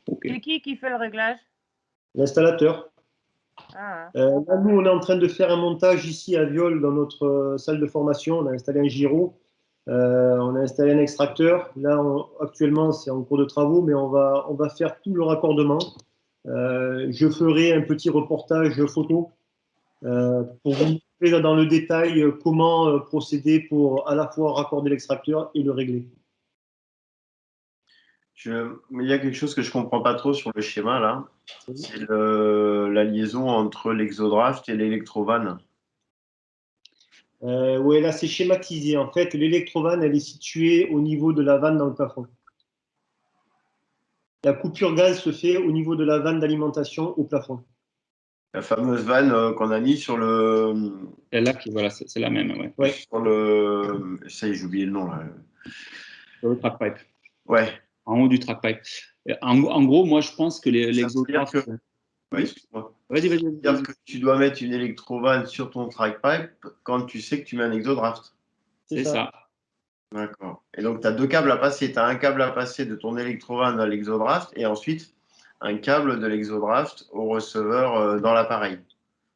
Okay. C'est qui fait le réglage? L'installateur. Ah, Là, nous, on est en train de faire un montage ici à Viol dans notre salle de formation. On a installé un gyro, on a installé un extracteur. Là, actuellement, c'est en cours de travaux, mais on va faire tout le raccordement. Je ferai un petit reportage photo pour vous montrer dans le détail comment procéder pour à la fois raccorder l'extracteur et le régler. Mais il y a quelque chose que je ne comprends pas trop sur le schéma, là. C'est la liaison entre l'exodraft et l'électrovanne. Oui, là, c'est schématisé. En fait, l'électrovanne, elle est située au niveau de la vanne dans le plafond. La coupure gaz se fait au niveau de la vanne d'alimentation au plafond. La fameuse vanne qu'on a mise sur le... Celle-là, voilà, c'est la même, ouais. Ouais. Sur le... Ça y est, j'ai oublié le nom, là. Sur le track pipe. Ouais. En haut du track pipe. En gros, moi, je pense que l'exodraft... Ouais, excuse-moi. Vas-y. C'est-à-dire que tu dois mettre une électrovanne sur ton track pipe quand tu sais que tu mets un exodraft. C'est ça. D'accord. Et donc, tu as deux câbles à passer. Tu as un câble à passer de ton électrovanne à l'exodraft et ensuite un câble de l'exodraft au receveur dans l'appareil,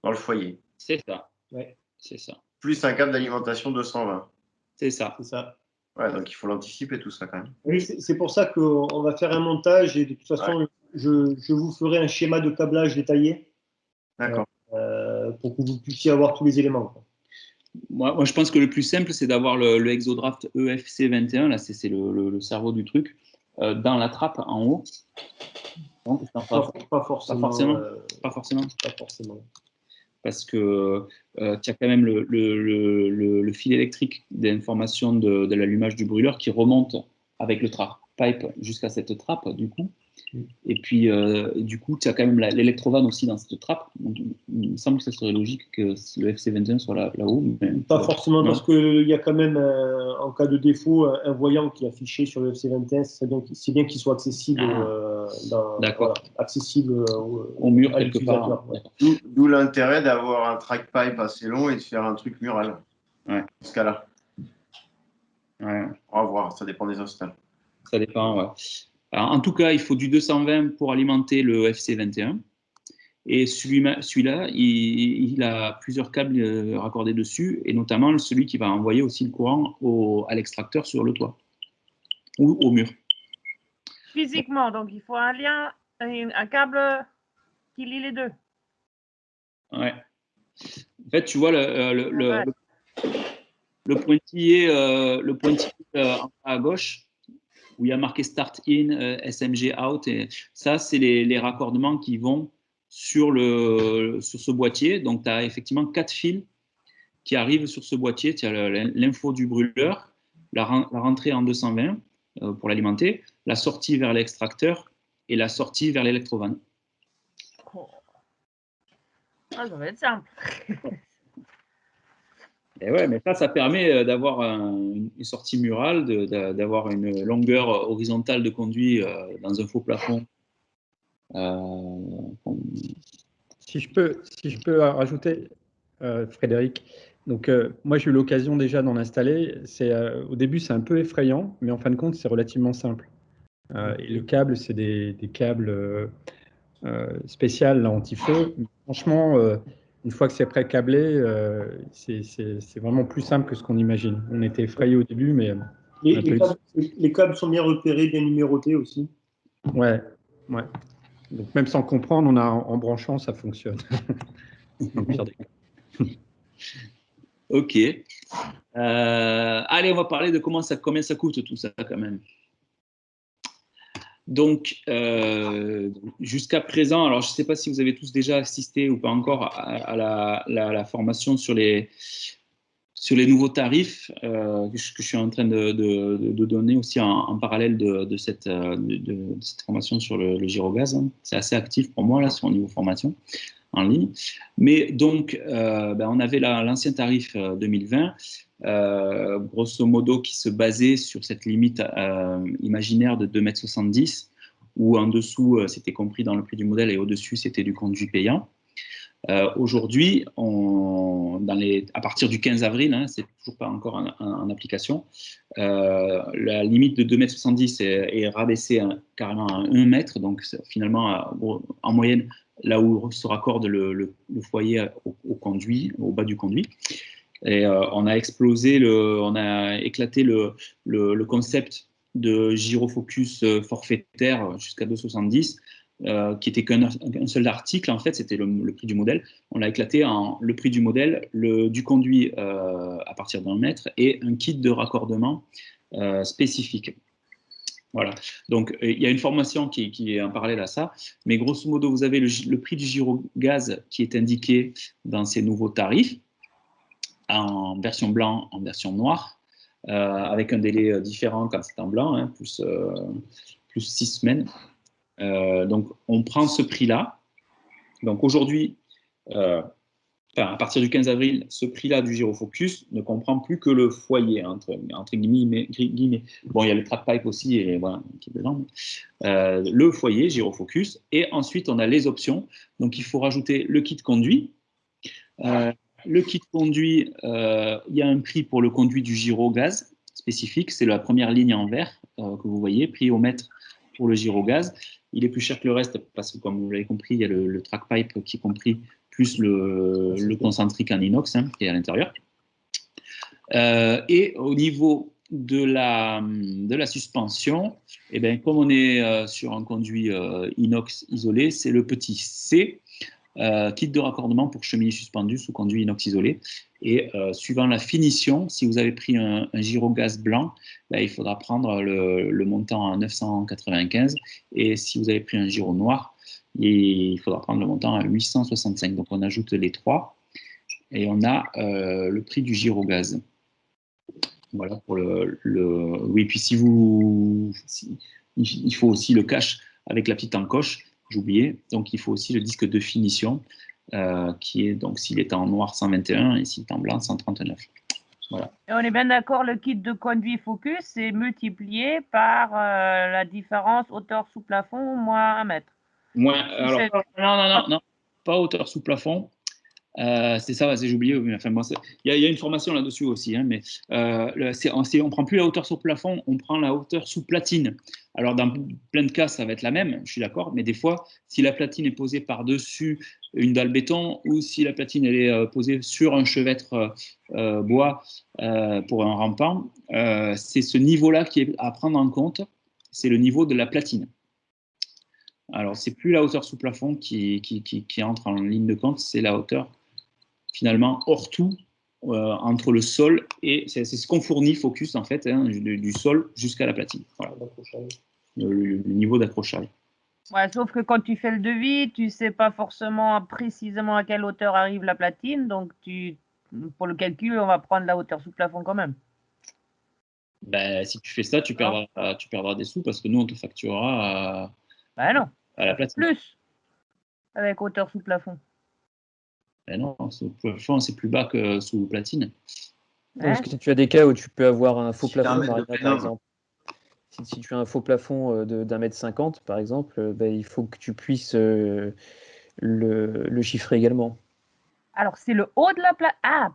dans le foyer. C'est ça. Ouais. C'est ça. Plus un câble d'alimentation 220. C'est ça. C'est ça. Ouais, donc il faut l'anticiper tout ça quand même. Oui, c'est pour ça qu'on va faire un montage et de toute façon, je vous ferai un schéma de câblage détaillé. D'accord. Pour que vous puissiez avoir tous les éléments, quoi. Moi, je pense que le plus simple, c'est d'avoir le Exodraft EFC21, là, c'est le cerveau du truc, dans la trappe en haut. Donc, pas forcément. Pas forcément. Pas forcément. Parce que tu as quand même le fil électrique d'information de l'allumage du brûleur qui remonte avec le track pipe jusqu'à cette trappe, du coup. Et puis, du coup, tu as quand même l'électrovanne aussi dans cette trappe. Donc, il me semble que ce serait logique que le FC21 soit là-haut. Pas forcément, parce qu'il y a quand même, en cas de défaut, un voyant qui est affiché sur le FC21. C'est bien qu'il soit accessible, accessible au mur, quelque part. D'où l'intérêt d'avoir un track pipe assez long et de faire un truc mural. Ouais. Dans ce cas-là. Ouais. On va voir, ça dépend des installs. Ça dépend, ouais. Alors, en tout cas, il faut du 220 pour alimenter le FC21. Et celui-là, il a plusieurs câbles raccordés dessus, et notamment celui qui va envoyer aussi le courant à l'extracteur sur le toit ou au mur. Physiquement, donc il faut un lien, un câble qui lie les deux. Ouais. En fait, tu vois le pointillé, en bas à gauche, où il y a marqué Start In, SMG Out. Et ça, c'est les raccordements qui vont sur ce boîtier. Donc, tu as effectivement 4 fils qui arrivent sur ce boîtier. Tu as l'info du brûleur, la rentrée en 220 pour l'alimenter, la sortie vers l'extracteur et la sortie vers l'électrovanne. Oh. Ah, ça va être simple. Et ouais, mais ça permet d'avoir une sortie murale, d'avoir une longueur horizontale de conduit dans un faux plafond. Si je peux rajouter, Frédéric, donc moi j'ai eu l'occasion déjà d'en installer. Au début c'est un peu effrayant, mais en fin de compte c'est relativement simple. Et le câble, c'est des câbles spécial anti-feu. Franchement, une fois que c'est pré-câblé, c'est vraiment plus simple que ce qu'on imagine. On était effrayés au début, mais les câbles sont bien repérés, bien numérotés aussi. Ouais. Donc même sans comprendre, en branchant, ça fonctionne. Ok. Allez, on va parler de combien ça coûte tout ça quand même. Donc, jusqu'à présent, alors je ne sais pas si vous avez tous déjà assisté ou pas encore à la formation sur les nouveaux tarifs que je suis en train de donner aussi en parallèle de cette formation sur le gyrogaz. C'est assez actif pour moi là sur le niveau formation en ligne. Mais donc, on avait l'ancien tarif 2020, grosso modo, qui se basait sur cette limite imaginaire de 2,70 m, où en dessous, c'était compris dans le prix du modèle et au-dessus, c'était du conduit payant. Aujourd'hui, à partir du 15 avril, hein, c'est toujours pas encore en application, la limite de 2,70 m est rabaissée carrément à 1 mètre, donc finalement, en moyenne, là où se raccorde le foyer au conduit, au bas du conduit. Et on a éclaté le concept de gyrofocus forfaitaire jusqu'à 2,70 qui était qu'un seul article, en fait, c'était le prix du modèle. On l'a éclaté en le prix du modèle, du conduit à partir d'1 mètre et un kit de raccordement spécifique. Voilà. Donc, il y a une formation qui est en parallèle à ça, mais grosso modo, vous avez le prix du gyrogaz qui est indiqué dans ces nouveaux tarifs, en version blanc, en version noire, avec un délai différent quand c'est en blanc, hein, plus 6 semaines. Donc, on prend ce prix-là. Donc, aujourd'hui, à partir du 15 avril, ce prix-là du gyrofocus ne comprend plus que le foyer, entre guillemets. Bon, il y a le track pipe aussi, et voilà, qui est dedans. Le foyer, gyrofocus, et ensuite, on a les options. Donc, il faut rajouter le kit conduit. Le kit conduit, il y a un prix pour le conduit du gyrogaz spécifique. C'est la première ligne en vert que vous voyez, prix au mètre pour le gyrogaz. Il est plus cher que le reste parce que, comme vous l'avez compris, il y a le track pipe qui est compris, plus le concentrique en inox qui est à l'intérieur. Et au niveau de la suspension, eh bien, comme on est sur un conduit inox isolé, c'est le petit C, kit de raccordement pour cheminée suspendue sous conduit inox isolé. Et suivant la finition, si vous avez pris un gyrogaz blanc, ben, il faudra prendre le montant à 995. Et si vous avez pris un gyro noir, il faudra prendre le montant à 865. Donc on ajoute les trois et on a le prix du gyrogaz. Voilà pour oui, puis il faut aussi le cache avec la petite encoche. J'oubliais. Donc il faut aussi le disque de finition qui est donc s'il est en noir 121 et s'il est en blanc 139. Voilà. Et on est bien d'accord, le kit de conduit focus c'est multiplié par la différence hauteur sous plafond moins 1 mètre. Alors, non, pas hauteur sous plafond. C'est ça, j'ai oublié. Enfin, il y a une formation là-dessus aussi, hein, mais on prend plus la hauteur sous plafond, on prend la hauteur sous platine. Alors, dans plein de cas, ça va être la même, je suis d'accord, mais des fois, si la platine est posée par-dessus une dalle béton ou si la platine elle est posée sur un chevêtre bois pour un rampant, c'est ce niveau-là qui est à prendre en compte, c'est le niveau de la platine. Alors, c'est plus la hauteur sous plafond qui entre en ligne de compte, c'est la hauteur finalement hors tout entre le sol et c'est ce qu'on fournit Focus en fait, hein, du sol jusqu'à la platine. Voilà. Le niveau d'accrochage. Ouais, sauf que quand tu fais le devis, tu ne sais pas forcément précisément à quelle hauteur arrive la platine, donc pour le calcul, on va prendre la hauteur sous plafond quand même. Ben, si tu fais ça, tu perdras des sous parce que nous, on te facturera non. À la platine. Plus avec hauteur sous plafond. Ben non, sous plafond, c'est plus bas que sous platine. Parce que tu as des cas où tu peux avoir un faux plafond, par exemple. Si tu as un faux plafond d'1,50 m, par exemple, ben, il faut que tu puisses le chiffrer également. Alors, c'est le haut de la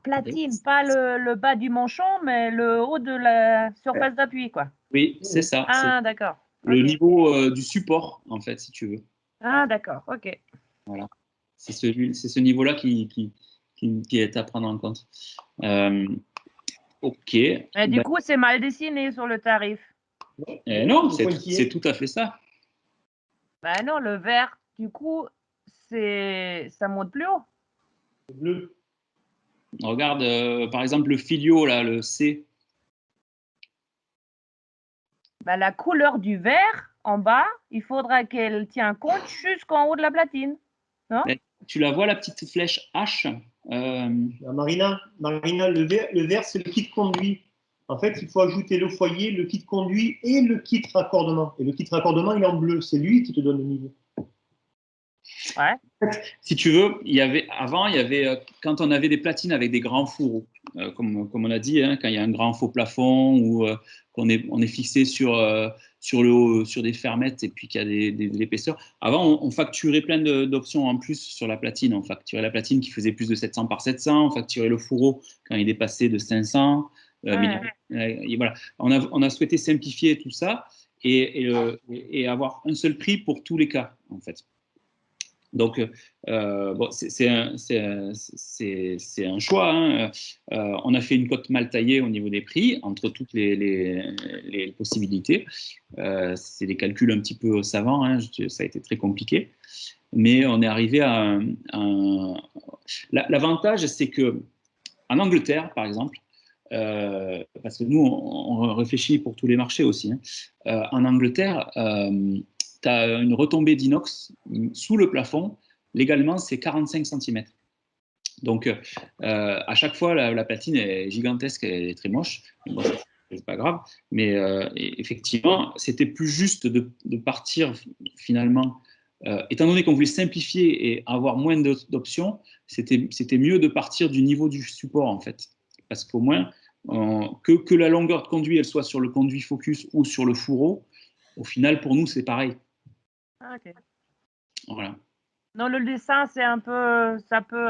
platine, pas le bas du manchon, mais le haut de la surface d'appui, quoi. Oui, c'est ça. Ah, d'accord. Le niveau du support, en fait, si tu veux. Ah, d'accord, ok. Voilà. C'est ce niveau-là qui est à prendre en compte. Ok. Mais du coup, c'est mal dessiné sur le tarif. Non, c'est tout à fait ça. Ben non, le vert, du coup, ça monte plus haut. Bleu. Regarde, par exemple, le filio, là, le C. Ben, la couleur du vert, en bas, il faudra qu'elle tienne compte jusqu'en haut de la platine. Non ? Mais tu la vois, la petite flèche H Marina, le vert, c'est le kit conduit. En fait, il faut ajouter le foyer, le kit conduit et le kit raccordement. Et le kit raccordement, il est en bleu. C'est lui qui te donne le niveau. Ouais. Si tu veux, avant, quand on avait des platines avec des grands fourreaux, comme on a dit, hein, quand il y a un grand faux plafond ou qu'on est fixé sur le haut, sur des fermettes et puis qu'il y a de l'épaisseur. Avant, on facturait plein d'options en plus sur la platine. On facturait la platine qui faisait plus de 700 par 700, on facturait le fourreau quand il dépassait de 500. Et voilà. On a souhaité simplifier tout ça et avoir un seul prix pour tous les cas, en fait. Donc, bon, c'est un choix. Hein. On a fait une cote mal taillée au niveau des prix entre toutes les possibilités. C'est des calculs un petit peu savants. Hein. Ça a été très compliqué. Mais on est arrivé à L'avantage, c'est que en Angleterre, par exemple, parce que nous, on réfléchit pour tous les marchés aussi. Hein. En Angleterre, tu as une retombée d'inox sous le plafond. Légalement, c'est 45 cm. Donc, à chaque fois, la platine est gigantesque, elle est très moche. Bon, c'est pas grave. Mais effectivement, c'était plus juste de partir finalement. Étant donné qu'on voulait simplifier et avoir moins d'options, c'était mieux de partir du niveau du support, en fait. Parce qu'au moins, que la longueur de conduit, elle soit sur le conduit focus ou sur le fourreau, au final, pour nous, c'est pareil. Ok. Voilà. Non, le dessin, c'est un peu, ça peut,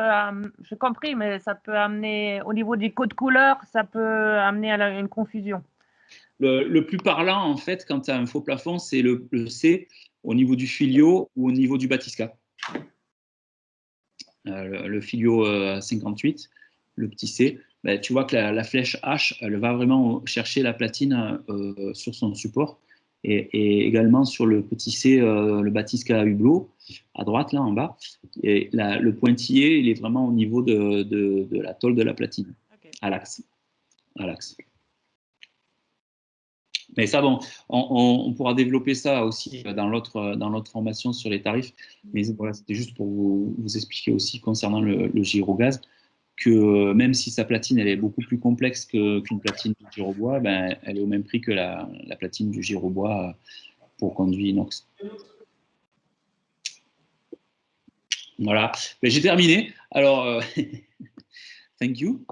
j'ai compris, mais ça peut amener, au niveau des codes couleurs, ça peut amener à une confusion. Le plus parlant, en fait, quand tu as un faux plafond, c'est le C au niveau du filio ou au niveau du batisca. Le filio 58, le petit C, ben, tu vois que la flèche H, elle va vraiment chercher la platine sur son support. Et également sur le petit C, le batisca hublot, à droite, là, en bas. Et le pointillé, il est vraiment au niveau de la tôle de la platine, okay. À l'axe. Mais ça, bon, on pourra développer ça aussi dans l'autre formation sur les tarifs. Mais voilà, c'était juste pour vous expliquer aussi concernant le gyrogaz que même si sa platine elle est beaucoup plus complexe qu'une platine du gyrobois, ben, elle est au même prix que la platine du gyrobois pour conduit inox. Voilà, ben, j'ai terminé. Alors, thank you.